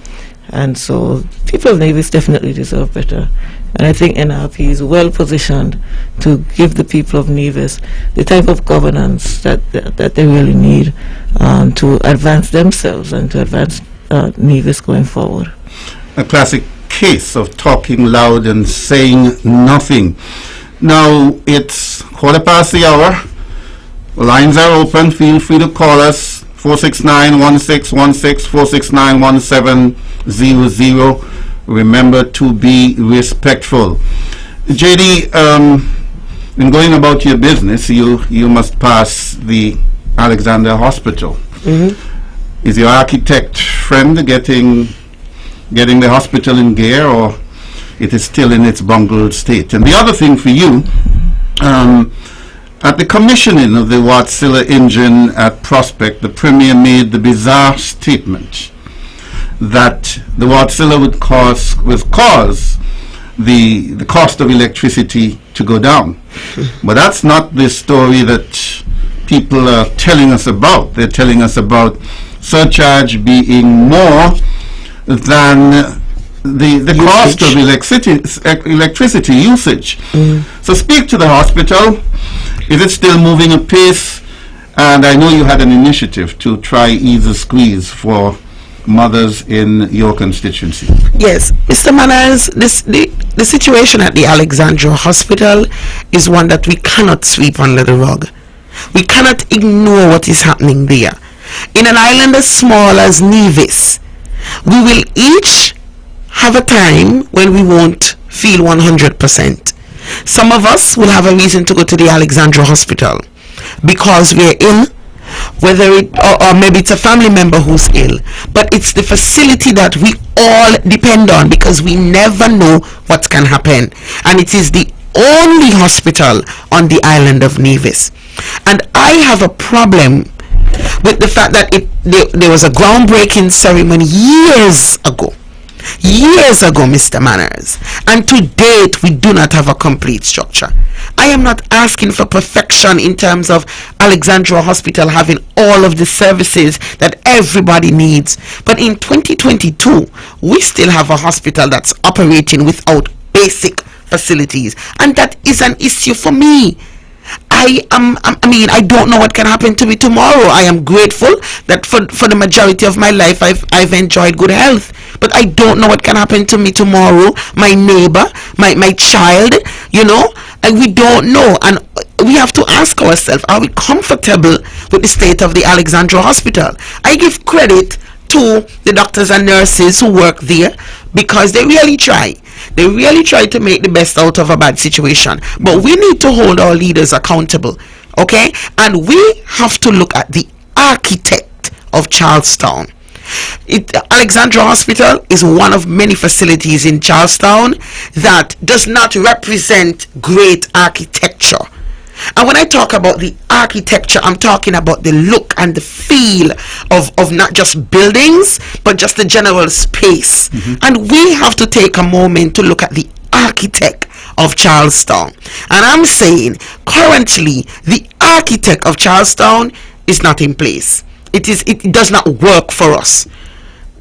And so people of Nevis definitely deserve better. And I think NRP is well positioned to give the people of Nevis the type of governance that they really need to advance themselves and to advance Nevis going forward. A classic case of talking loud and saying nothing. Now it's 1:15. Lines are open. Feel free to call us 469-1616, 469-1700. Remember to be respectful. JD, in going about your business, you must pass the Alexander Hospital. Is your architect friend getting the hospital in gear, or it is still in its bungled state? And the other thing for you, at the commissioning of the Wartsila engine at Prospect, the Premier made the bizarre statement that the Wartsila would cause the cost of electricity to go down. But that's not the story that people are telling us about. They're telling us about surcharge being more than the cost of electricity usage. So speak to the hospital. Is it still moving apace? And I know you had an initiative to try ease the squeeze for mothers in your constituency. Yes, Mr. Manners, the situation at the Alexandra Hospital is one that we cannot sweep under the rug. We cannot ignore what is happening there. In an island as small as Nevis, we will each have a time when we won't feel 100%. Some of us will have a reason to go to the Alexandra Hospital because we're ill, whether it or maybe it's a family member who's ill, but it's the facility that we all depend on because we never know what can happen, and it is the only hospital on the island of Nevis. And I have a problem with the fact that there was a groundbreaking ceremony years ago, Mr. Manners, and to date we do not have a complete structure. I am not asking for perfection in terms of Alexandra Hospital having all of the services that everybody needs, but in 2022 we still have a hospital that's operating without basic facilities, and that is an issue for me. I don't know what can happen to me tomorrow. I am grateful that for the majority of my life I've enjoyed good health, but I don't know what can happen to me tomorrow, my neighbor, my child, and we don't know. And we have to ask ourselves, are we comfortable with the state of the Alexandra Hospital? I give credit to the doctors and nurses who work there because they really try. They really try to make the best out of a bad situation. But we need to hold our leaders accountable, okay? And we have to look at the architect of Charlestown. Alexandra Hospital is one of many facilities in Charlestown that does not represent great architecture. And when I talk about the architecture, I'm talking about the look and the feel of not just buildings, but just the general space. And we have to take a moment to look at the architect of Charlestown. And I'm saying, currently, the architect of Charlestown is not in place. It does not work for us.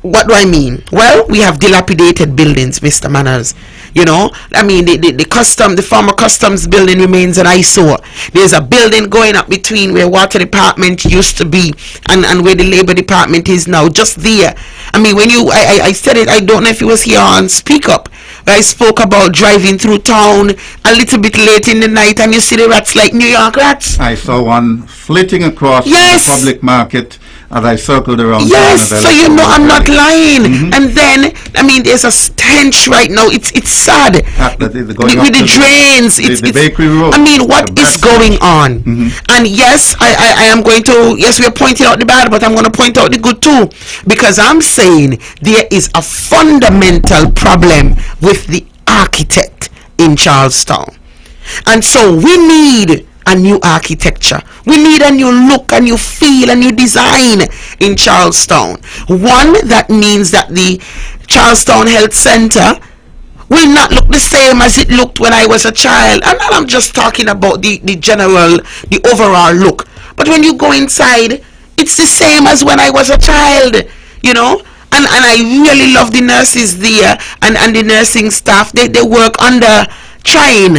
What do I mean? Well, we have dilapidated buildings, Mr. Manners. The former customs building remains an eyesore. There's a building going up between where water department used to be and where the labor department is now, just there. I said it, I don't know if it was here on Speak Up, where I spoke about driving through town a little bit late in the night and you see the rats like New York rats. I saw one flitting across the public market as I circled around. Yes, so I'm not lying. And then, there's a stench right now. It's sad. With the drains. The bakery road. What is going on? And yes, I am going to, yes, we are pointing out the bad, but I'm going to point out the good too. Because I'm saying there is a fundamental problem with the architect in Charlestown. And so we need a new architecture. We need a new look, a new feel, a new design in Charlestown. One that means that the Charlestown Health Center will not look the same as it looked when I was a child. And I'm just talking about the overall look. But when you go inside, it's the same as when I was a child, and I really love the nurses there and the nursing staff. They work under trying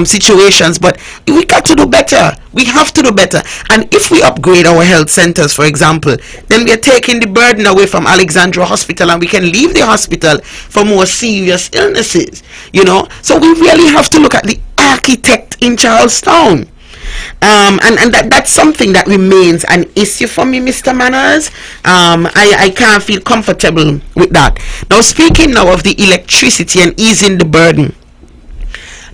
situations, but we got to do better. We have to do better. And if we upgrade our health centers, for example, then we are taking the burden away from Alexandra Hospital, and we can leave the hospital for more serious illnesses, you know. So we really have to look at the architect in Charlestown. And that's something that remains an issue for me, Mr. Manners. I can't feel comfortable with that. Now, speaking now of the electricity and easing the burden,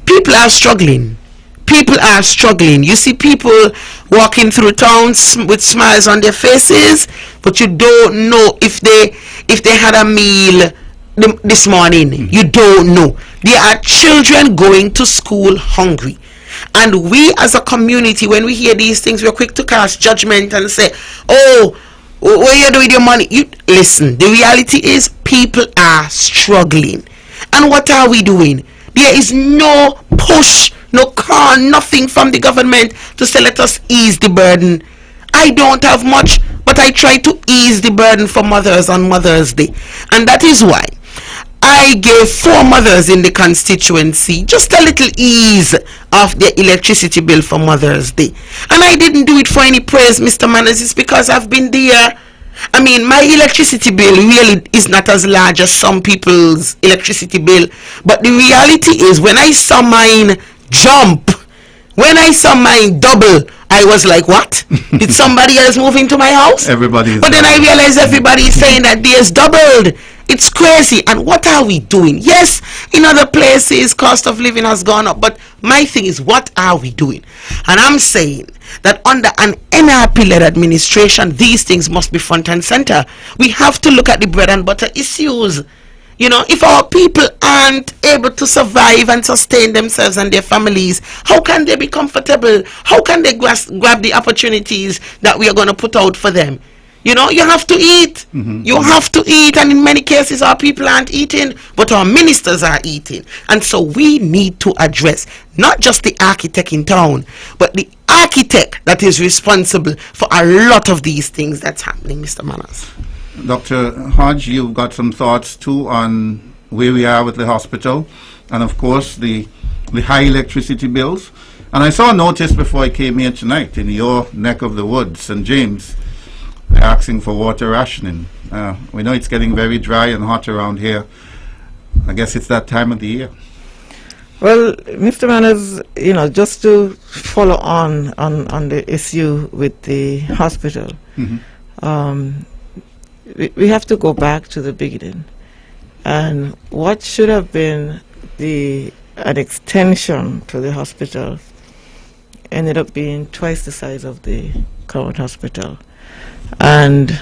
people are struggling. People are struggling. You see people walking through towns with smiles on their faces, but you don't know if they had a meal this morning. You don't know. There are children going to school hungry. And we as a community, when we hear these things, we're quick to cast judgment and say, oh, what are you doing with your money? You listen, the reality is people are struggling. And what are we doing? There is no push, no call, nothing from the government to say, let us ease the burden. I don't have much, but I try to ease the burden for mothers on Mother's Day. And that is why I gave 4 mothers in the constituency just a little ease of their electricity bill for Mother's Day. And I didn't do it for any praise, Mr. Manners. It's because I've been there. I mean, my electricity bill really is not as large as some people's electricity bill. But the reality is, when I saw mine jump, when I saw mine double, I was like, what? Did somebody else move into my house? Everybody is. But then I realized everybody is saying that theirs doubled. It's crazy. And what are we doing? Yes, in other places, cost of living has gone up. But my thing is, what are we doing? And I'm saying that under an NRP-led administration, these things must be front and center. We have to look at the bread and butter issues. You know, if our people aren't able to survive and sustain themselves and their families, how can they be comfortable? How can they grab the opportunities that we are going to put out for them? You know, you have to eat. You have to eat, and in many cases our people aren't eating, but our ministers are eating. And so we need to address not just the architect in town, but the architect that is responsible for a lot of these things that's happening, Mr. Manners. Dr. Hodge, you've got some thoughts too on where we are with the hospital, and of course the high electricity bills. And I saw a notice before I came here tonight in your neck of the woods, St. James. They're asking for water rationing. We know it's getting very dry and hot around here. I guess it's that time of the year. Well, Mr. Manners, you know, just to follow on the issue with the hospital, we have to go back to the beginning. And what should have been an extension to the hospital ended up being twice the size of the current hospital. And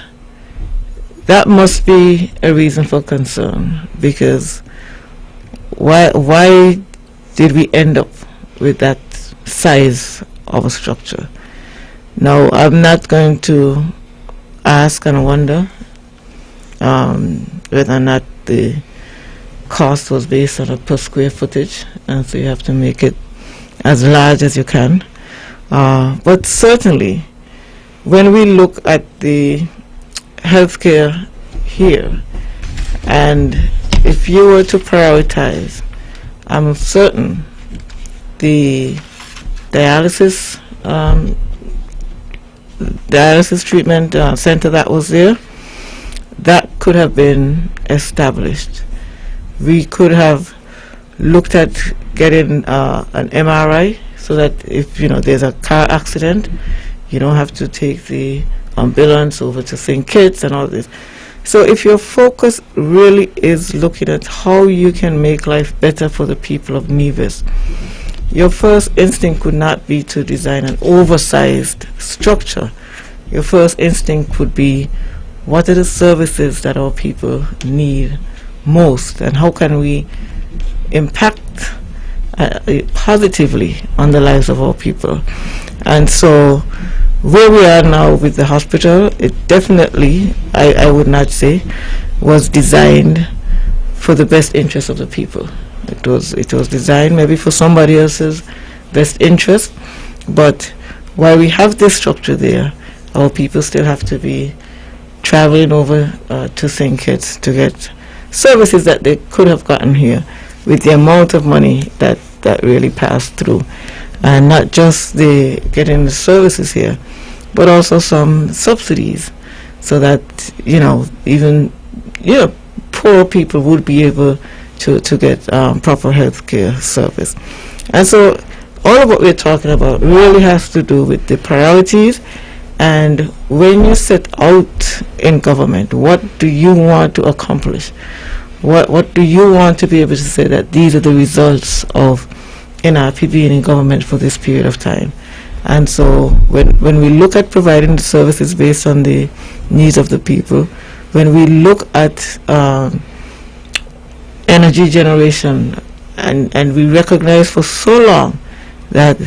that must be a reason for concern, because why did we end up with that size of a structure? Now, I'm not going to ask and wonder whether or not the cost was based on a per square footage, and so you have to make it as large as you can. But certainly, when we look at the healthcare here, and if you were to prioritize, I'm certain the dialysis treatment center that was there, that could have been established. We could have looked at getting an MRI, so that if there's a car accident, you don't have to take the ambulance over to St. Kitts and all this. So if your focus really is looking at how you can make life better for the people of Nevis, your first instinct could not be to design an oversized structure. Your first instinct would be, what are the services that our people need most, and how can we impact positively on the lives of our people? And so where we are now with the hospital, it definitely, I would not say, was designed for the best interest of the people. It was designed maybe for somebody else's best interest, but while we have this structure there, our people still have to be traveling over to St. Kitts to get services that they could have gotten here with the amount of money that really passed through. And not just the getting the services here, but also some subsidies, so that even poor people would be able to get proper health care service. And so all of what we're talking about really has to do with the priorities. And when you set out in government, what do you want to accomplish? What do you want to be able to say that these are the results of NRP being in government for this period of time? And so when we look at providing the services based on the needs of the people, when we look at energy generation, and we recognize for so long that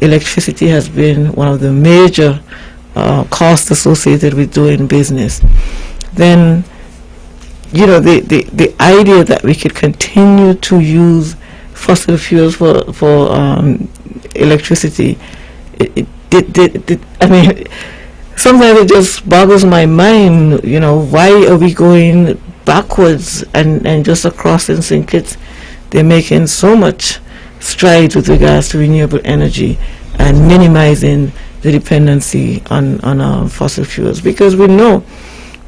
electricity has been one of the major costs associated with doing business, then the idea that we could continue to use fossil fuels for electricity, I mean, sometimes it just boggles my mind. Why are we going backwards and just across in St. Kitts they're making so much strides with regards to renewable energy and minimizing the dependency on fossil fuels, because we know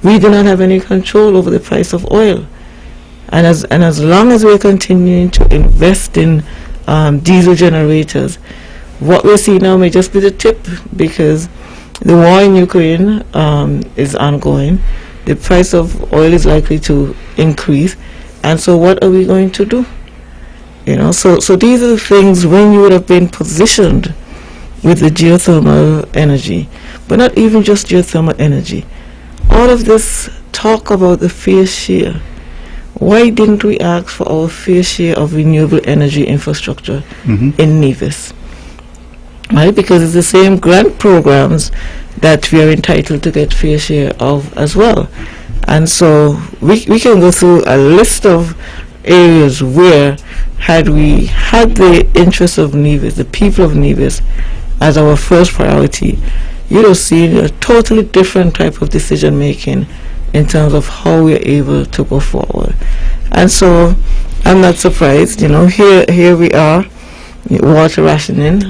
we do not have any control over the price of oil. And as long as we're continuing to invest in diesel generators, what we see now may just be the tip, because the war in Ukraine is ongoing. The price of oil is likely to increase, and so what are we going to do? So these are the things when you would have been positioned with the geothermal energy, but not even just geothermal energy. All of this talk about the fair share. Why didn't we ask for our fair share of renewable energy infrastructure in Nevis? Right? Because it's the same grant programs that we are entitled to get fair share of as well. And so we can go through a list of areas where, had we had the interests of Nevis, the people of Nevis, as our first priority, you'd have seen a totally different type of decision making in terms of how we're able to go forward. And so I'm not surprised, here we are, water rationing,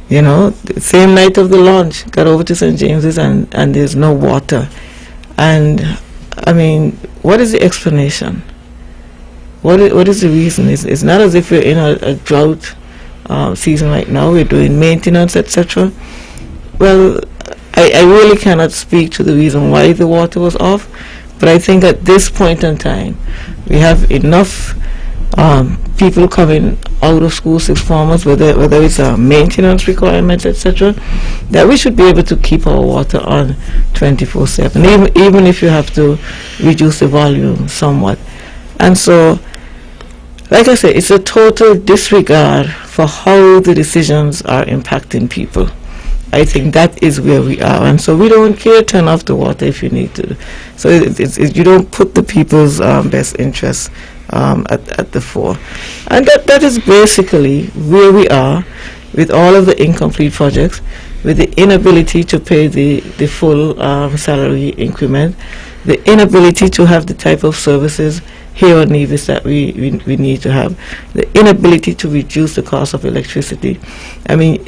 the same night of the launch, got over to St. James's and there's no water. And I mean, what is the explanation? What is the reason? It's not as if we're in a drought season right now, we're doing maintenance, etc. Well, I really cannot speak to the reason why the water was off, but I think at this point in time, we have enough people coming out of school, sixth formers, whether it's a maintenance requirement, etc., that we should be able to keep our water on 24/7, even if you have to reduce the volume somewhat. And so, like I said, it's a total disregard for how the decisions are impacting people. I think that is where we are, and so we don't care. Turn off the water if you need to. So you don't put the people's best interests at the fore, and that is basically where we are with all of the incomplete projects, with the inability to pay the full salary increment, the inability to have the type of services here on Nevis that we need to have, the inability to reduce the cost of electricity. I mean,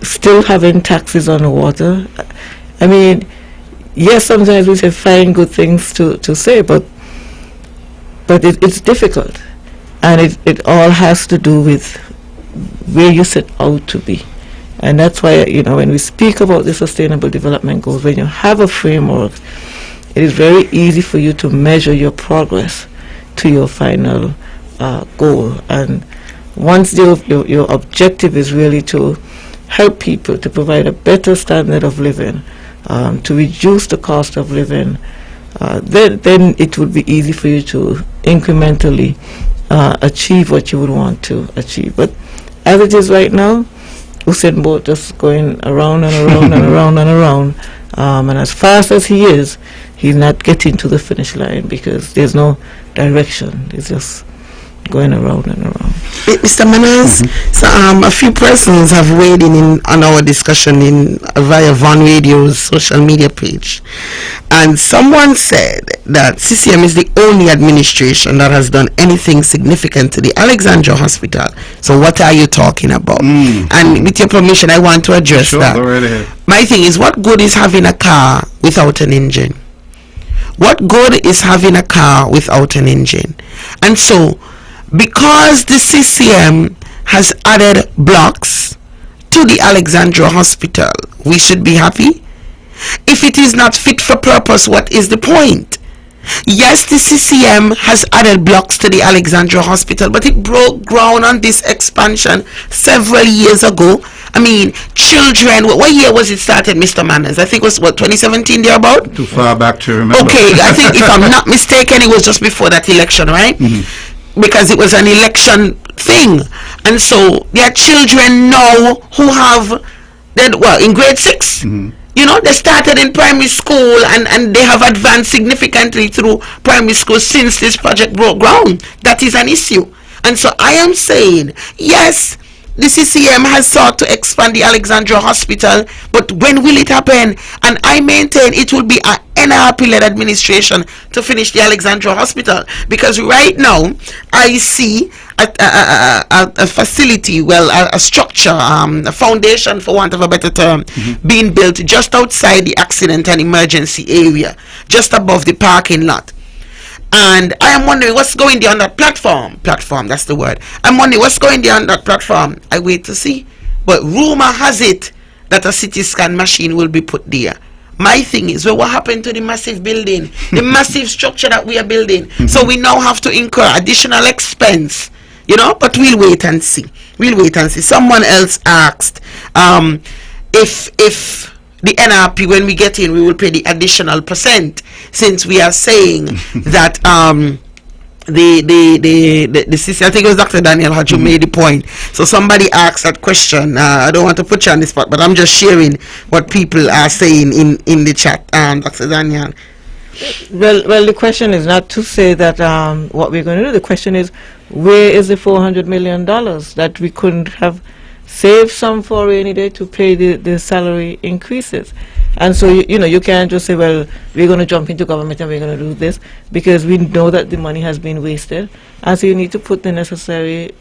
still having taxes on the water. I mean, yes, sometimes we say find good things to say, but it's difficult, and it all has to do with where you set out to be. And that's why, when we speak about the Sustainable Development Goals, when you have a framework, it is very easy for you to measure your progress to your final goal. And once your objective is really to help people, to provide a better standard of living, to reduce the cost of living, then it would be easy for you to incrementally achieve what you would want to achieve. But as it is right now, Usain Bolt just going around and around and around and around, and as fast as he is, he's not getting to the finish line because there's no direction. It's just going around and around. Mr. Manners, so a few persons have weighed in on our discussion via Von Radio's social media page, and someone said that CCM is the only administration that has done anything significant to the Alexandra Hospital. So what are you talking about? And with your permission, I want to address that. Go right ahead. My thing is, what good is having a car without an engine? What good is having a car without an engine? And so, because the CCM has added blocks to the Alexandra Hospital, we should be happy. If it is not fit for purpose, what is the point? Yes, the CCM has added blocks to the Alexandra Hospital, but it broke ground on this expansion several years ago. I mean, children, what year was it started, Mr. Manners? I think it was, 2017 thereabout? Too far back to remember. Okay, I think if I'm not mistaken, it was just before that election, right? Because it was an election thing. And so there are children now who have, in grade 6. You know, they started in primary school and they have advanced significantly through primary school since this project broke ground. That is an issue. And so I am saying, yes, the CCM has sought to expand the Alexandra Hospital, but when will it happen? And I maintain it will be an NRP-led administration to finish the Alexandra Hospital, because right now I see a facility, a structure, a foundation, for want of a better term, being built just outside the accident and emergency area, just above the parking lot. And I am wondering what's going there on that platform. That's the word. I'm wondering what's going there on that platform. I wait to see. But rumor has it that a CT scan machine will be put there. My thing is, what happened to the massive building, the massive structure that we are building? So we now have to incur additional expense, but we'll wait and see. Someone else asked if the NRP, when we get in, we will pay the additional percent, since we are saying that the system, I think it was Dr. Daniel Hodge who made the point. So somebody asked that question. I don't want to put you on the spot, but I'm just sharing what people are saying in the chat. Dr. Daniel. Well, the question is not to say that what we're going to do. The question is, where is the $400 million that we couldn't have saved some for a rainy day to pay the salary increases? And so, you can't just say, well, we're going to jump into government and we're going to do this, because we know that the money has been wasted. And so you need to put the necessary,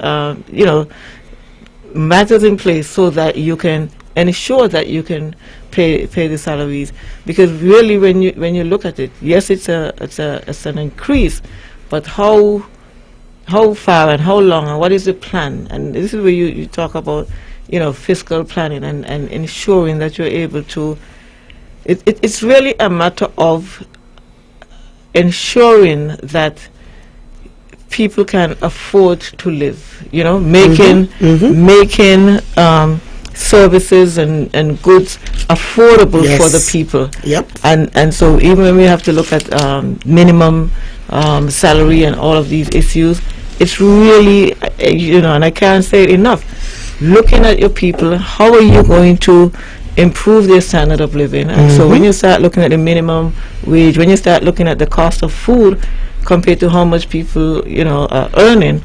matters in place so that you can ensure that you can pay the salaries. Because really, when you look at it, yes, it's an increase, but how far and how long and what is the plan? And this is where you talk about, fiscal planning and ensuring that you're able to. It's really a matter of ensuring that people can afford to live. Making services and goods affordable for the people. Yep. And so even when we have to look at minimum salary and all of these issues, it's really, and I can't say it enough, looking at your people, how are you going to improve their standard of living? And so when you start looking at the minimum wage, when you start looking at the cost of food compared to how much people, are earning,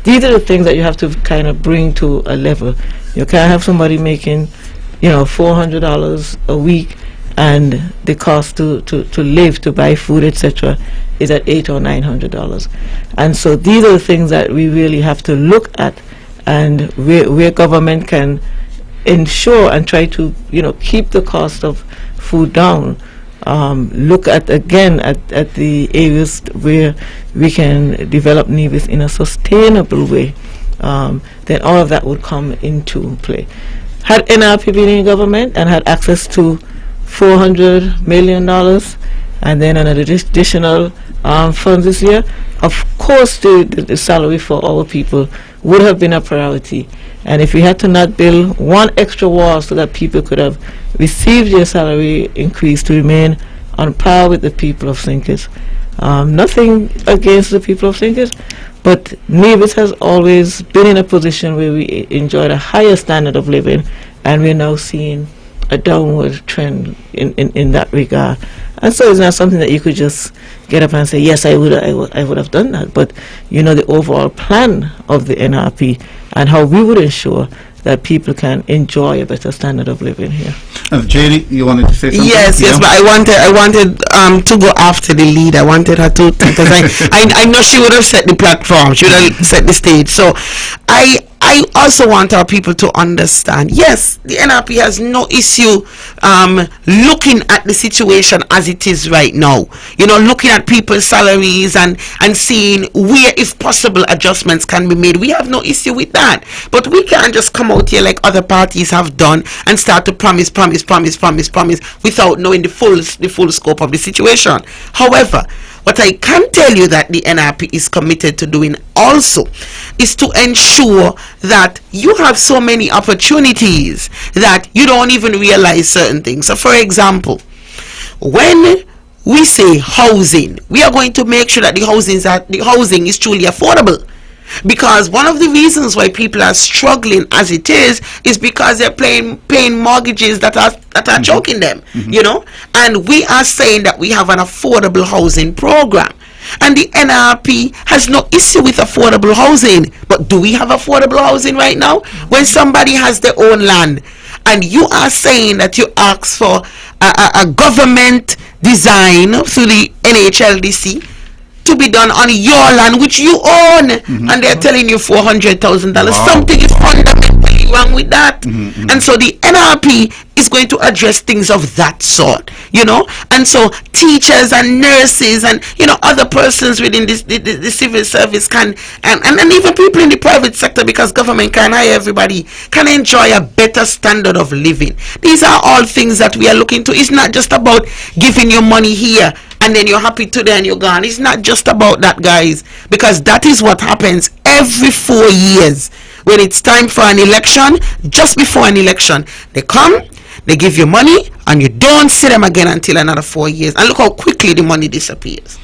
these are the things that you have to kind of bring to a level. You can't have somebody making, $400 a week and the cost to live, to buy food, etc., is at $800 or $900. And so these are the things that we really have to look at, and where government can ensure and try to keep the cost of food down. Look at the areas where we can develop Nevis in a sustainable way. Then all of that would come into play. Had NRP been in government and had access to $400 million and then an additional funds this year, of course the salary for our people would have been a priority. And if we had to not build one extra wall so that people could have received their salary increase to remain on par with the people of Sinkers, nothing against the people of Sinkers, but Nevis has always been in a position where we enjoyed a higher standard of living, and we're now seeing a downward trend in that regard. And so it's not something that you could just get up and say, yes, I would have done that. But, the overall plan of the NRP and how we would ensure that people can enjoy a better standard of living here. JD, you wanted to say something? Yes, but I wanted to go after the lead. I wanted her to, because I know she would have set the platform, she would have set the stage. So I also want our people to understand, yes, the NRP has no issue looking at the situation as it is right now. Looking at people's salaries and seeing where, if possible, adjustments can be made. We have no issue with that. But we can't just come out here like other parties have done and start to promise without knowing the full scope of the situation. However, what I can tell you that the NRP is committed to doing also is to ensure that you have so many opportunities that you don't even realize certain things. So, for example, when we say housing, we are going to make sure that the housing is truly affordable. Because one of the reasons why people are struggling as it is because they're paying mortgages that are choking them, and we are saying that we have an affordable housing program, and the NRP has no issue with affordable housing. But do we have affordable housing right now? When somebody has their own land and you are saying that you ask for a government design through the NHLDC to be done on your land which you own, and they're telling you $400,000. Wow. Something is fundamentally wrong with that. And so the NRP is going to address things of that sort, and so teachers and nurses and other persons within the civil service can and even people in the private sector, because government can't hire everybody, can enjoy a better standard of living. These are all things that we are looking to. It's not just about giving you money here and then you're happy today and you're gone. It's not just about that, guys, because that is what happens every 4 years. When it's time for an election, just before an election, they come, they give you money, and you don't see them again until another 4 years. And look how quickly the money disappears.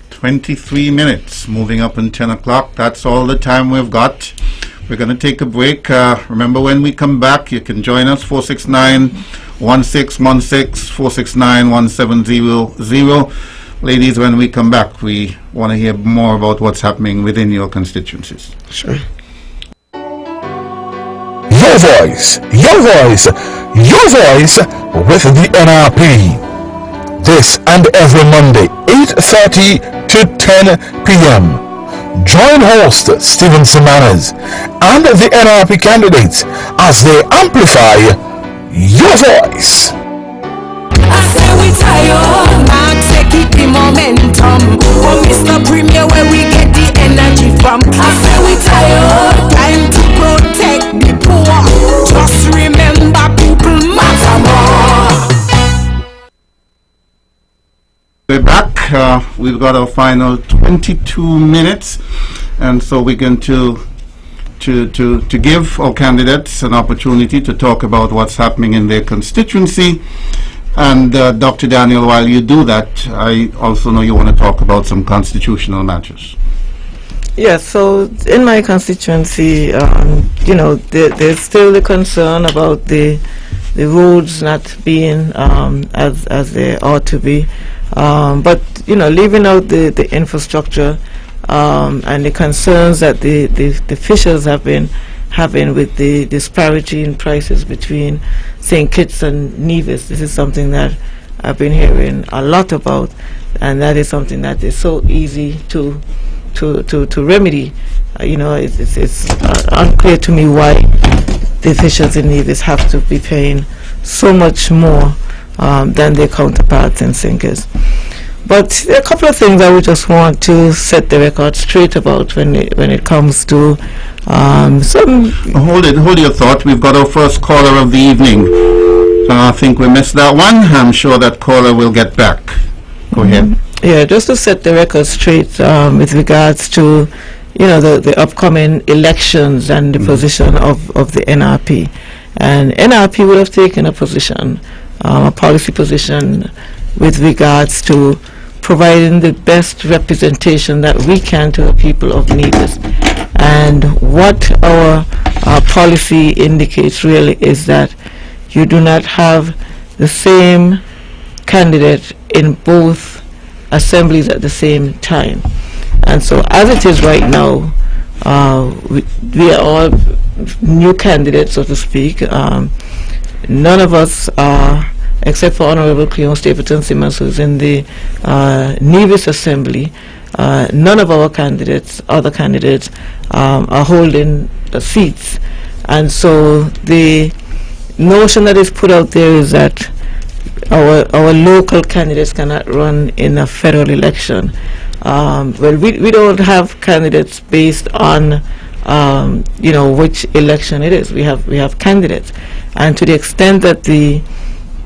23 minutes, moving up in 10 o'clock. That's all the time we've got. We're going to take a break. Remember, when we come back, you can join us, 469-1616, 469-1700. Ladies, when we come back, we want to hear more about what's happening within your constituencies. Sure. Your voice, your voice, your voice with the NRP. This and every Monday, 8:30 to 10 p.m. Join host Stephen Semanes and the NRP candidates as they amplify your voice. I say we tired, man, take it the momentum. Oh, Mr. Premier, where we get the energy from. I say we tired, time to protect the poor. Just remember, people matter more. We're back. We've got our final 22 minutes, and so we're going to give our candidates an opportunity to talk about what's happening in their constituency. And Dr. Daniel, while you do that, I also know you want to talk about some constitutional matters. Yes, so in my constituency, there's still the concern about the roads not being as they ought to be. But leaving out the infrastructure and the concerns that the fishers have been having with the disparity in prices between St. Kitts and Nevis. This is something that I've been hearing a lot about, and that is something that is so easy to remedy. It's unclear to me why the fishers in Nevis have to be paying so much more than their counterparts in St. Kitts. But there are a couple of things I would just want to set the record straight about when it comes to some... Hold your thought. We've got our first caller of the evening. I think we missed that one. I'm sure that caller will get back. Go ahead. Yeah, just to set the record straight with regards to the upcoming elections and the position of the NRP. And NRP would have taken a position, a policy position with regards to providing the best representation that we can to the people of Nevis. And what our policy indicates really is that you do not have the same candidate in both assemblies at the same time. And so as it is right now, we are all new candidates, so to speak. None of us are, except for Honorable Cleon Stapleton Simmons, who's in the Nevis Assembly, none of our candidates, other candidates, are holding seats. And so the notion that is put out there is that our local candidates cannot run in a federal election. Well, we don't have candidates based on which election it is. We have candidates, and to the extent that the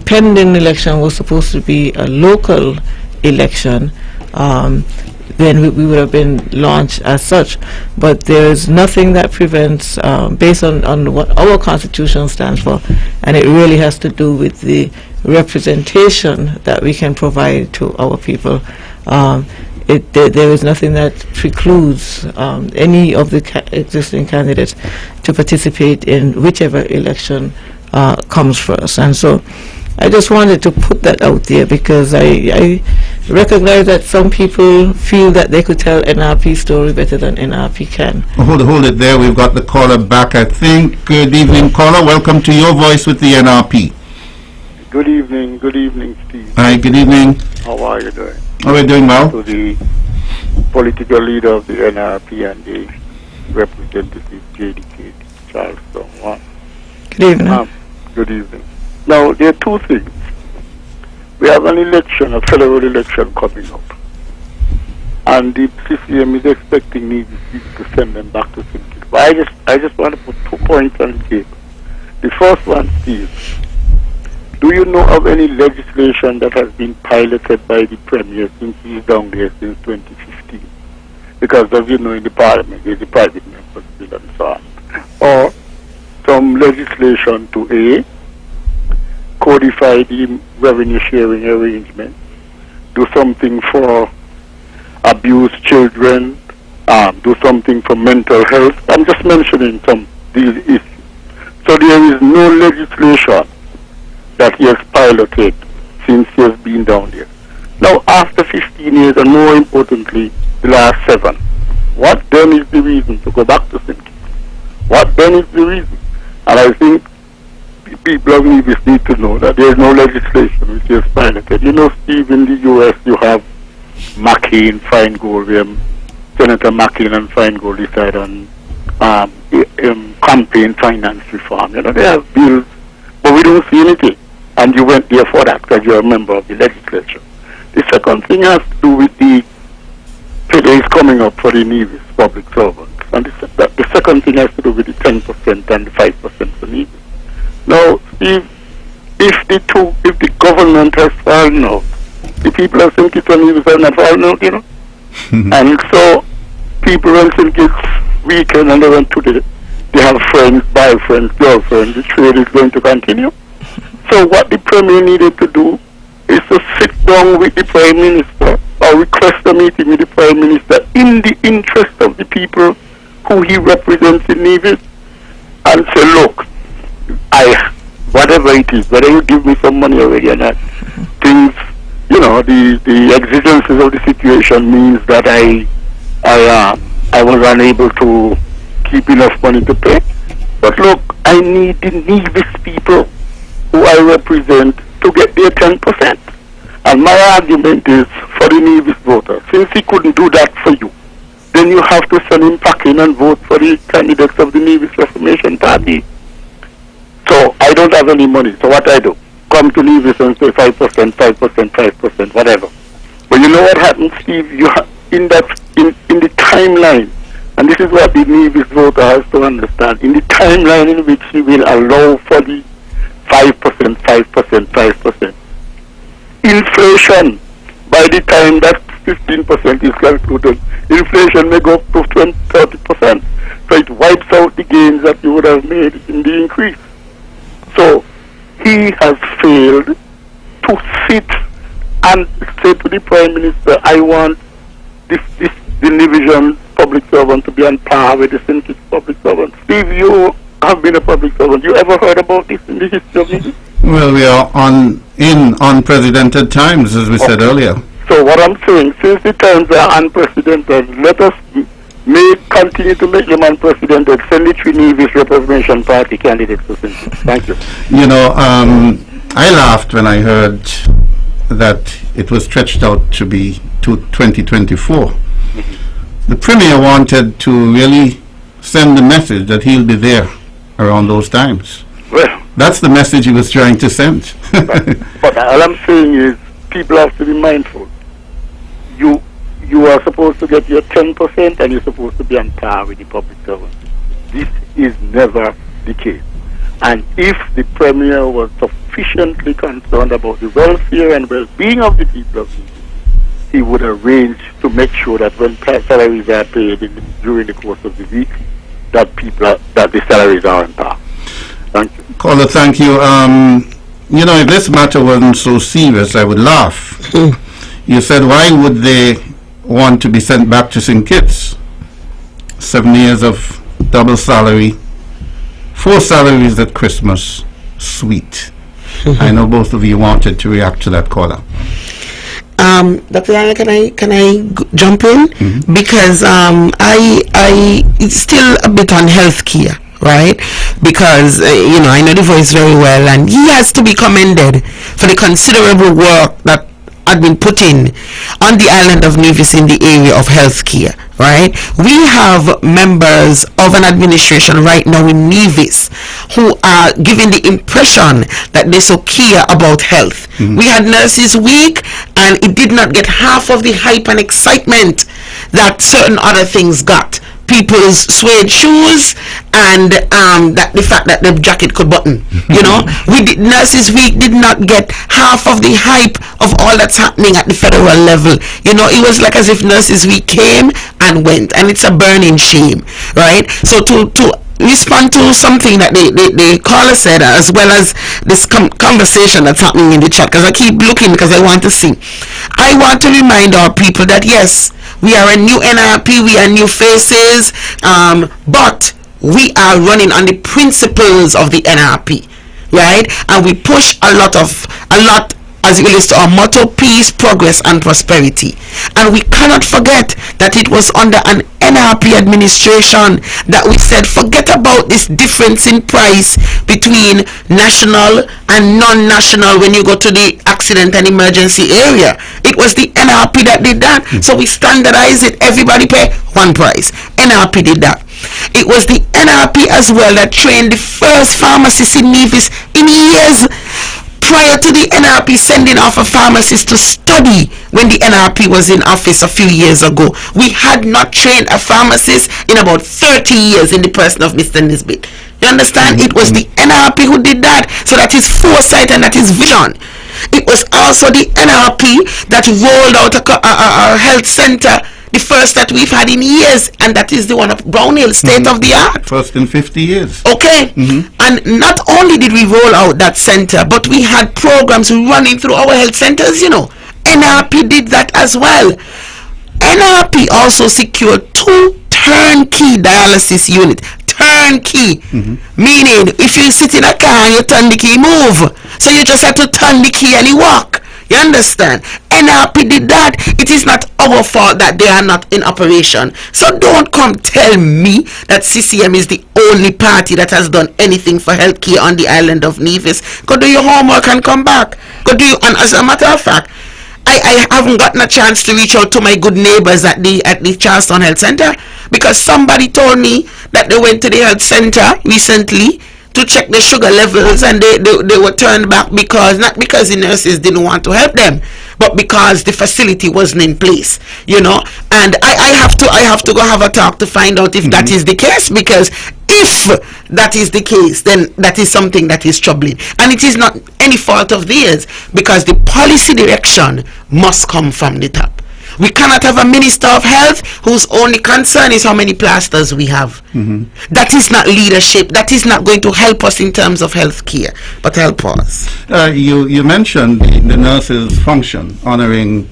pending election was supposed to be a local election, then we would have been launched as such. But there is nothing that prevents, based on what our Constitution stands for, and it really has to do with the representation that we can provide to our people. There is nothing that precludes any of the existing candidates to participate in whichever election comes first. And so I just wanted to put that out there because I recognize that some people feel that they could tell NRP story better than NRP can. Hold it there. We've got the caller back, I think. Good evening, caller. Welcome to Your Voice with the NRP. Good evening, Steve. Hi, good evening. How are you doing? Oh, we're doing well. To the political leader of the NRP and the representative JDK, Charleston. Good evening. Good evening. Now, there are two things. We have an election, a federal election coming up. And the CCM is expecting Nevis to send them back to St. Kitts. But I just want to put 2 points on the table. The first one, Steve, do you know of any legislation that has been piloted by the Premier since he's down there since 2015? Because, as you know, in the Parliament, there's a private member's bill and so on. Or some legislation to A, codify the revenue sharing arrangement, do something for abused children, do something for mental health. I'm just mentioning some these issues. So there is no legislation that he has piloted since he has been down there. Now, after 15 years, and more importantly, the last 7, what then is the reason to go back to St. Kitts? What then is the reason? And I think people of Nevis need to know that there is no legislation which is piloted. You know, Steve, in the U.S. you have McCain, Feingold, Senator McCain and Feingold decide on campaign finance reform. You know, they have bills, but we don't see anything. And you went there for that because you're a member of the legislature. The second thing has to do with the payday is coming up for the Nevis public servants. And the second thing has to do with the 10% and the 5% for Nevis. Now, if the government has fallen out, the people of St. Kitts and Nevis have not fallen out, you know. And so people in St. Kitts weekend and they went to they have friends, boyfriends, girlfriends, the trade is going to continue. So what the Premier needed to do is to sit down with the Prime Minister or request a meeting with the Prime Minister in the interest of the people who he represents in Nevis and say, look, whatever it is, whether you give me some money already or not, things, you know, the exigencies of the situation means that I was unable to keep enough money to pay. But look, I need the Nevis people who I represent to get their 10%. And my argument is for the Nevis voter. Since he couldn't do that for you, then you have to send him packing and vote for the candidates of the Nevis Reformation Party. So I don't have any money. So what I do? Come to Nevis and say 5%, 5%, 5%, whatever. But you know what happens, Steve? You in the timeline, and this is what the Nevis voter has to understand. In the timeline in which he will allow for the 5%, 5%, 5%. Inflation, by the time that 15% is calculated, inflation may go up to 20, 30%. So it wipes out the gains that you would have made in the increase. So he has failed to sit and say to the Prime Minister, I want this division public servant to be on par with the St. Kitts public servant. Steve, you have been a public servant. You ever heard about this in the history of Nevis? Well, we are in unprecedented times, as we said earlier. So what I'm saying, since the times are unprecedented, let us continue to make them unprecedented. Send the 3 Nevis Representation Party candidates to send. Thank you. You know, I laughed when I heard that it was stretched out to be to 2024. The Premier wanted to really send the message that he'll be there around those times. Well, that's the message he was trying to send. but all I'm saying is people have to be mindful. You are supposed to get your 10% and you're supposed to be on par with the public servants. This is never the case. And if the Premier was sufficiently concerned about the welfare and well-being of the people of Nevis, he would arrange to make sure that when salaries are paid during the course of the week, that the salaries are on par. Thank you. Caller, thank you. You know, if this matter wasn't so serious, I would laugh. You said, why would they want to be sent back to St. Kitts? 7 years of double salary, 4 salaries at Christmas. Sweet. I know both of you wanted to react to that caller. Dr. Anna, can I jump in? Because I it's still a bit on healthcare, right? Because you know, I know the voice very well, and he has to be commended for the considerable work that had been put in on the island of Nevis in the area of healthcare, right? We have members of an administration right now in Nevis who are giving the impression that they so care about health. We had Nurses Week, and it did not get half of the hype and excitement that certain other things got. People's suede shoes and that the fact that the jacket could button. You know, Nurses Week did not get half of the hype of all that's happening at the federal level. You know, it was like as if Nurses Week came and went, and it's a burning shame, right? So to respond to something that the caller said, as well as this conversation that's happening in the chat, because I keep looking because I want to see. I want to remind our people that yes, we are a new NRP, we are new faces, but we are running on the principles of the NRP, right? And we push a lot as it relates to our motto: peace, progress, and prosperity. And we cannot forget that it was under an NRP administration that we said, forget about this difference in price between national and non-national when you go to the accident and emergency area. It was the NRP that did that. So we standardize it. Everybody pay one price. NRP did that. It was the NRP as well that trained the first pharmacist in Nevis in years prior to the NRP sending off a pharmacist to study when the NRP was in office a few years ago. We had not trained a pharmacist in about 30 years in the person of Mr. Nisbet. You understand? It was the NRP who did that. So that is foresight and that is vision. It was also the NRP that rolled out a health center, the first that we've had in years, and that is the one of Brownhill, state of the art. First in 50 years. Okay. And not only did we roll out that center, but we had programs running through our health centers, you know. NRP did that as well. NRP also secured 2 turnkey dialysis units. Turnkey. Meaning, if you sit in a car and you turn the key, move. So you just have to turn the key and you walk. You understand? NRP did that. It is not our fault that they are not in operation. So don't come tell me that CCM is the only party that has done anything for healthcare on the island of Nevis. Go do your homework and come back. And as a matter of fact, I haven't gotten a chance to reach out to my good neighbors at the Charleston Health Center, because somebody told me that they went to the health center recently to check the sugar levels, and they were turned back because, not because the nurses didn't want to help them, but because the facility wasn't in place, you know. And I have to go have a talk to find out if that is the case, because if that is the case, then that is something that is troubling, and it is not any fault of theirs, because the policy direction must come from the top. We cannot have a minister of health whose only concern is how many plasters we have. That is not leadership. That is not going to help us in terms of health care, but help us. You mentioned the nurses' function, honoring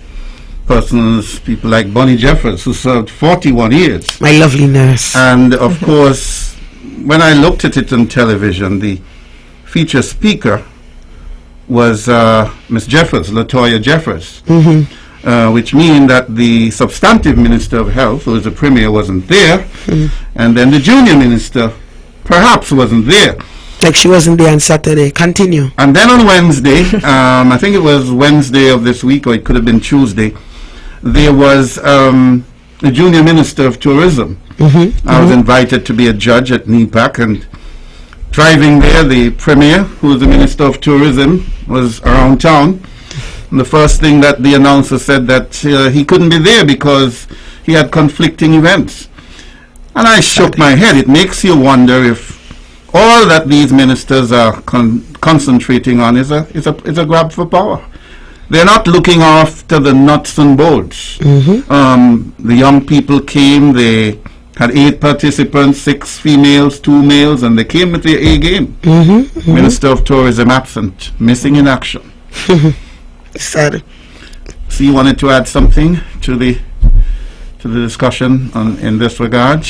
people like Bonnie Jeffers, who served 41 years. My lovely nurse. And of course, when I looked at it on television, the feature speaker was Ms. Jeffers, Latoya Jeffers, which means that the substantive Minister of Health, who is the Premier, wasn't there, and then the junior minister perhaps wasn't there. Like she wasn't there on Saturday. Continue. And then on Wednesday, I think it was Wednesday of this week, or it could have been Tuesday, there was the junior minister of tourism. I was invited to be a judge at NEPAC, and driving there, the Premier, who is the Minister of Tourism, was around town. And the first thing that the announcer said that he couldn't be there because he had conflicting events. And I shook my head. It makes you wonder if all that these ministers are concentrating on is a grab for power. They're not looking after the nuts and bolts. The young people came, they had 8 participants, 6 females, 2 males, and they came with their A game. Minister of Tourism absent, missing in action. Sad. So you wanted to add something to the discussion in this regard?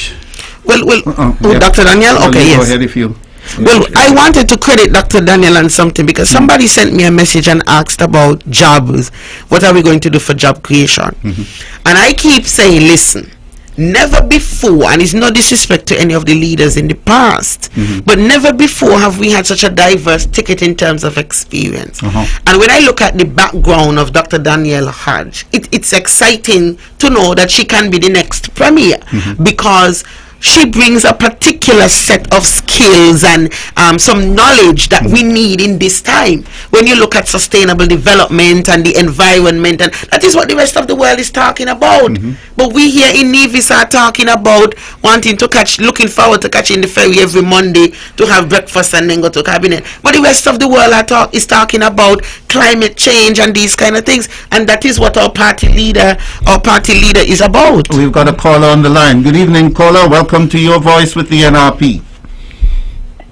Well, Yeah. Dr. Daniel? Well, Okay, you yes. Go ahead if you... Well, I wanted to credit Dr. Daniel on something because somebody sent me a message and asked about jobs. What are we going to do for job creation? And I keep saying, listen, never before, and it's no disrespect to any of the leaders in the past, but never before have we had such a diverse ticket in terms of experience. And when I look at the background of Dr. Danielle Hodge, it's exciting to know that she can be the next premier because she brings a particular set of skills and some knowledge that we need in this time. When you look at sustainable development and the environment, and that is what the rest of the world is talking about. But we here in Nevis are talking about looking forward to catching the ferry every Monday to have breakfast and then go to cabinet. But the rest of the world is talking about climate change and these kind of things, and that is what our party leader is about. We've got a caller on the line. Good evening, caller. Welcome to Your Voice with the NRP.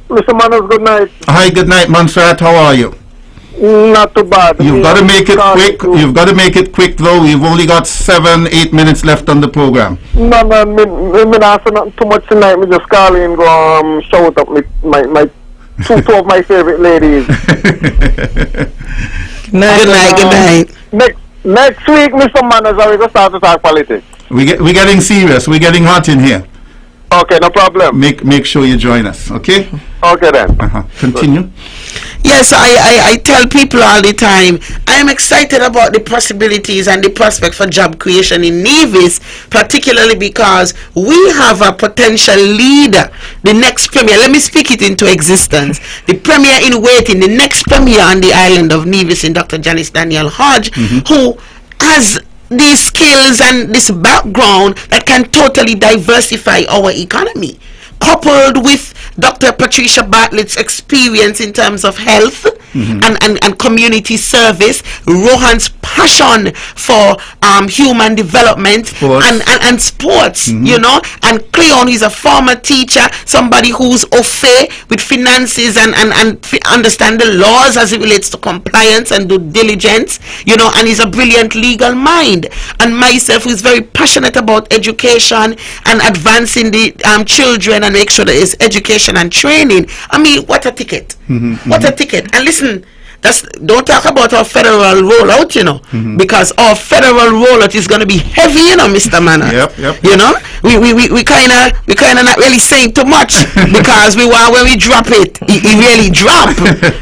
Mr. Manners, good night. Hi, good night, Montserrat. How are you? Not too bad. You've got to make it quick. You've got to make it quick, though. We've only got 7-8 minutes left on the program. No, me not say nothing too much tonight. Me just call in, go shout up my two of my favorite ladies. Good night. Next week, Mr. Manners, are we going to start to talk politics? We're getting serious. We're getting hot in here. Okay, no problem. Make sure you join us, okay? Okay then. Continue. Yes, I tell people all the time, I am excited about the possibilities and the prospect for job creation in Nevis, particularly because we have a potential leader, the next premier. Let me speak it into existence. The premier in waiting, the next premier on the island of Nevis, in Dr. Janice Danielle Hodge, who has these skills and this background that can totally diversify our economy, coupled with Dr. Patricia Bartlett's experience in terms of health and community service, Rohan's passion for human development and sports, you know, and Cleon, he's a former teacher, somebody who's au fait with finances and understand the laws as it relates to compliance and due diligence, you know, and he's a brilliant legal mind. And myself, who's very passionate about education and advancing the children and make sure there is education and training. I mean, what a ticket. What a ticket. And listen, don't talk about our federal rollout, you know, because our federal rollout is going to be heavy, you know, Mr. Manner. Yep. You know, we kind of not really saying too much because when we drop it really drop,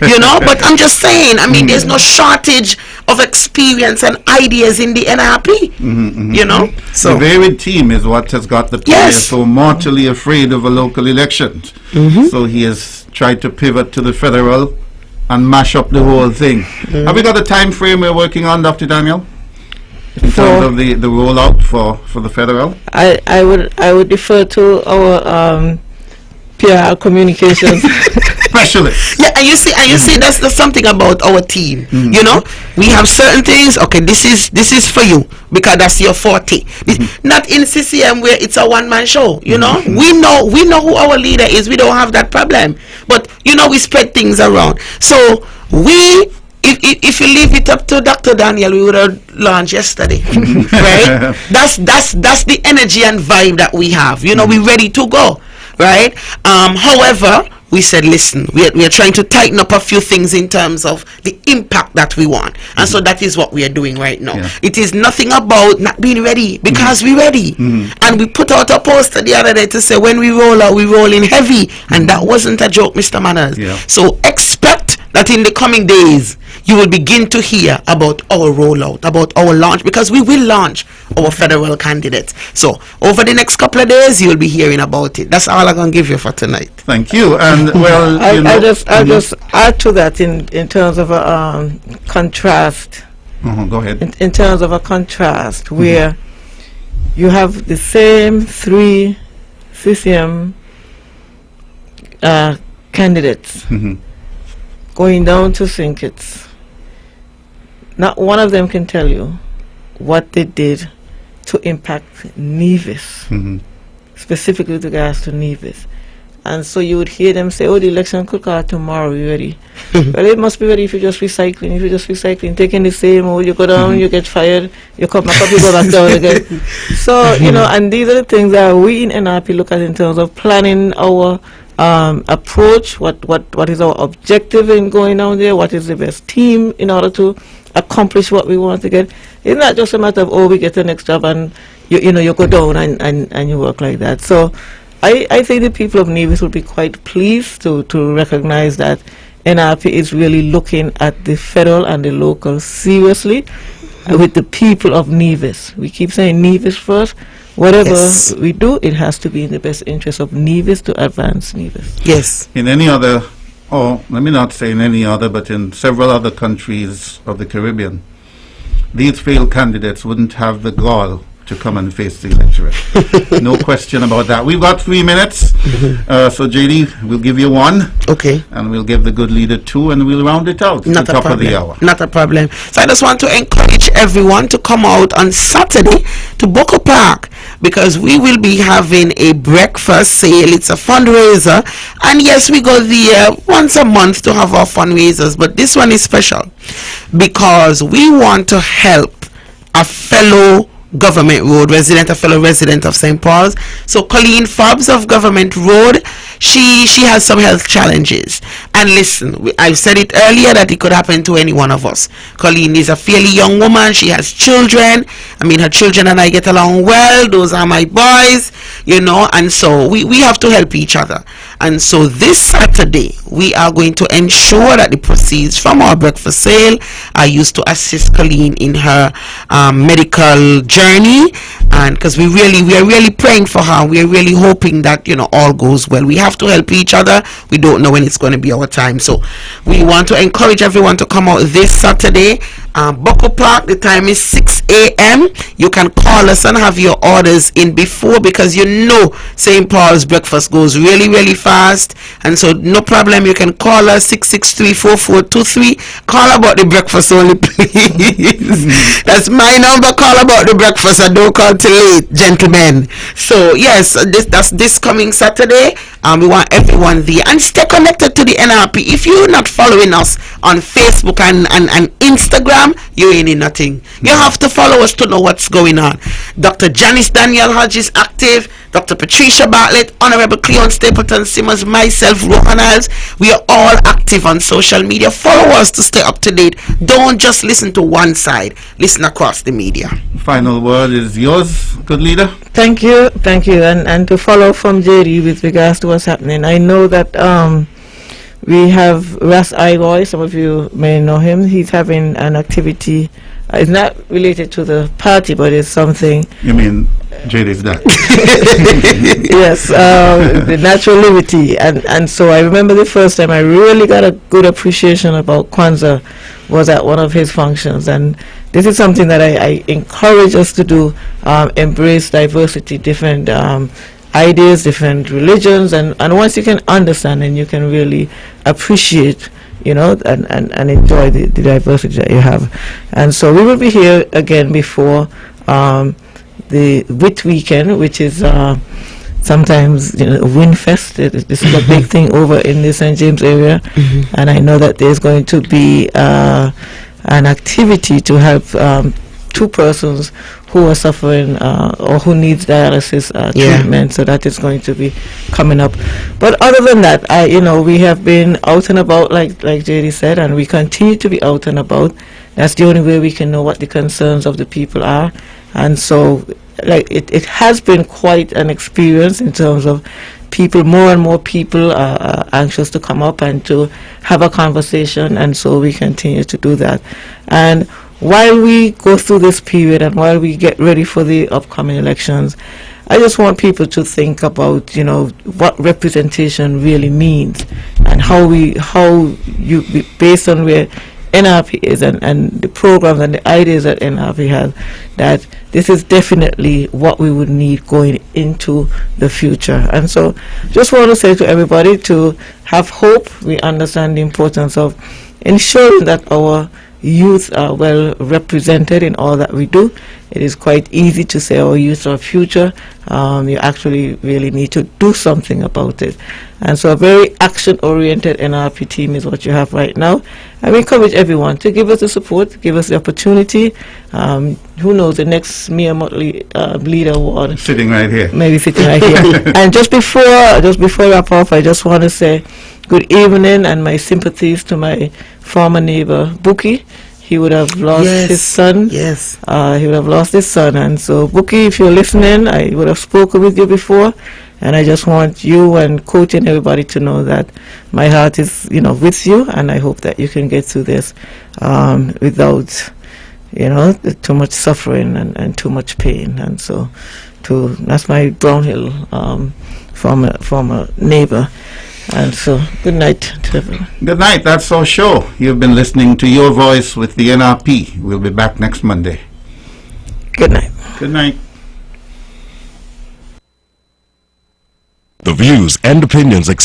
you know. But I'm just saying, I mean, there's no shortage of experience and ideas in the NRP, you know. So the varied team is what has got the player so mortally afraid of a local election. So he has tried to pivot to the federal and mash up the whole thing. Have we got a time frame we're working on, Dr. Daniel, in terms of the rollout for the federal? I would defer to our PR communications specialist. Yeah, and you see that's something about our team. You know, we have certain things. Okay, this is for you because that's your forte. Not in CCM where it's a one-man show. You know, we know who our leader is. We don't have that problem. But you know, we spread things around. So if you leave it up to Dr. Daniel, we would have launched yesterday, right? That's the energy and vibe that we have. You know, we're ready to go. right? However, we said, listen, we are trying to tighten up a few things in terms of the impact that we want. And so that is what we are doing right now. Yeah. It is nothing about not being ready, because we're ready. And we put out a poster the other day to say, when we roll out, we roll in heavy. And that wasn't a joke, Mr. Manners. Yeah. So expect that in the coming days, you will begin to hear about our rollout, about our launch, because we will launch our federal candidates. So over the next couple of days, you will be hearing about it. That's all I'm going to give you for tonight. Thank you. And well, I'll just add to that in terms of a contrast. Go ahead. In terms of a contrast, where you have the same 3 CCM candidates going down to St. Kitts. Not one of them can tell you what they did to impact Nevis, specifically with regards to Nevis. And so you would hear them say, oh, the election could call tomorrow, we're ready. Well, it must be ready if you're just recycling. If you're just recycling, taking the same, you go down, you get fired, you come back up, you go back down again. So, and these are the things that we in NRP look at in terms of planning our approach, what is our objective in going down there, what is the best team in order to accomplish what we want to get. It's not just a matter of, we get the next job and you go down and you work like that. So I think the people of Nevis will be quite pleased to recognize that NRP is really looking at the federal and the local seriously with the people of Nevis. We keep saying Nevis first. Whatever we do, it has to be in the best interest of Nevis to advance Nevis. Yes. In any other, or let me not say in any other, but in several other countries of the Caribbean, these failed candidates wouldn't have the gall to come and face the electorate. No question about that. We've got 3 minutes, so JD, we'll give you 1. Okay. And we'll give the good leader 2, and we'll round it out Not to a top problem. of the hour. Not a problem. So I just want to encourage everyone to come out on Saturday to Boko Park, because we will be having a breakfast sale. It's a fundraiser, and yes, we go there once a month to have our fundraisers, but this one is special because we want to help a fellow Government Road resident, a fellow resident of St. Paul's. So Colleen Fobbs of Government Road, she has some health challenges. And listen, I've said it earlier that it could happen to any one of us. Colleen is a fairly young woman. She has children. I mean, her children and I get along well. Those are my boys, and so we have to help each other. And so this Saturday, we are going to ensure that the proceeds from our breakfast sale are used to assist Colleen in her medical journey, and because we are really praying for her. We are really hoping that all goes well. We have to help each other. We don't know when it's going to be our time, so we want to encourage everyone to come out this Saturday. Boko Park, the time is 6 a.m. You can call us and have your orders in before, because St. Paul's breakfast goes really, really fast, and so no problem. You can call us 663-4423. Call about the breakfast only, please. That's my number. Call about the breakfast and don't call till late, gentlemen. So yes, that's this coming Saturday. We want everyone there, and stay connected to the NRP. If you're not following us on Facebook and Instagram, you ain't in nothing. You have to follow us to know what's going on. Dr. Janice Daniel Hodge is active. Dr. Patricia Bartlett, Honorable Cleon Stapleton Simmons, myself, Rohan Isles. We are all active on social media. Follow us to stay up to date. Don't just listen to one side. Listen across the media. Final word is yours, good leader. Thank you, and to follow from JD with regards to what's happening. I know that we have Ras Ivoy. Some of you may know him. He's having an activity. It's not related to the party, but it's something. You mean JD's dad? Yes, the natural liberty, and so I remember the first time I really got a good appreciation about Kwanzaa was at one of his functions, and this is something that I encourage us to do, embrace diversity, different ideas, different religions, and once you can understand and you can really appreciate, and enjoy the diversity that you have. And so we will be here again before the WIT weekend, which is sometimes Winfest. This is a big thing over in the St. James area, and I know that there's going to be an activity to help two persons who are suffering or who needs dialysis treatment. So that is going to be coming up. But other than that, we have been out and about, like JD said, and we continue to be out and about. That's the only way we can know what the concerns of the people are. And so, it has been quite an experience in terms of people. More and more people are anxious to come up and to have a conversation, and so we continue to do that. And while we go through this period and while we get ready for the upcoming elections, I just want people to think about, what representation really means, and how based on where NRP is and the programs and the ideas that NRP has, that this is definitely what we would need going into the future. And so just want to say to everybody to have hope. We understand the importance of ensuring that our youth are well represented in all that we do. It is quite easy to say our youth are future. You actually really need to do something about it. And so a very action-oriented NRP team is what you have right now. And we encourage everyone to give us the support, give us the opportunity. Who knows, the next Mia Motley Leader Award. Sitting right here. Maybe sitting right here. And just before I wrap up, I just want to say good evening and my sympathies to my former neighbor, Buki. He would have lost his son. Yes. He would have lost his son. And so, Buki, if you're listening, I would have spoken with you before. And I just want you and Coach and everybody to know that my heart is, with you. And I hope that you can get through this without, too much suffering and too much pain. And so, that's my Brownhill former neighbor. And so, good night to everyone. Good night. That's our show. You've been listening to Your Voice with the NRP. We'll be back next Monday. Good night. Good night. The views and opinions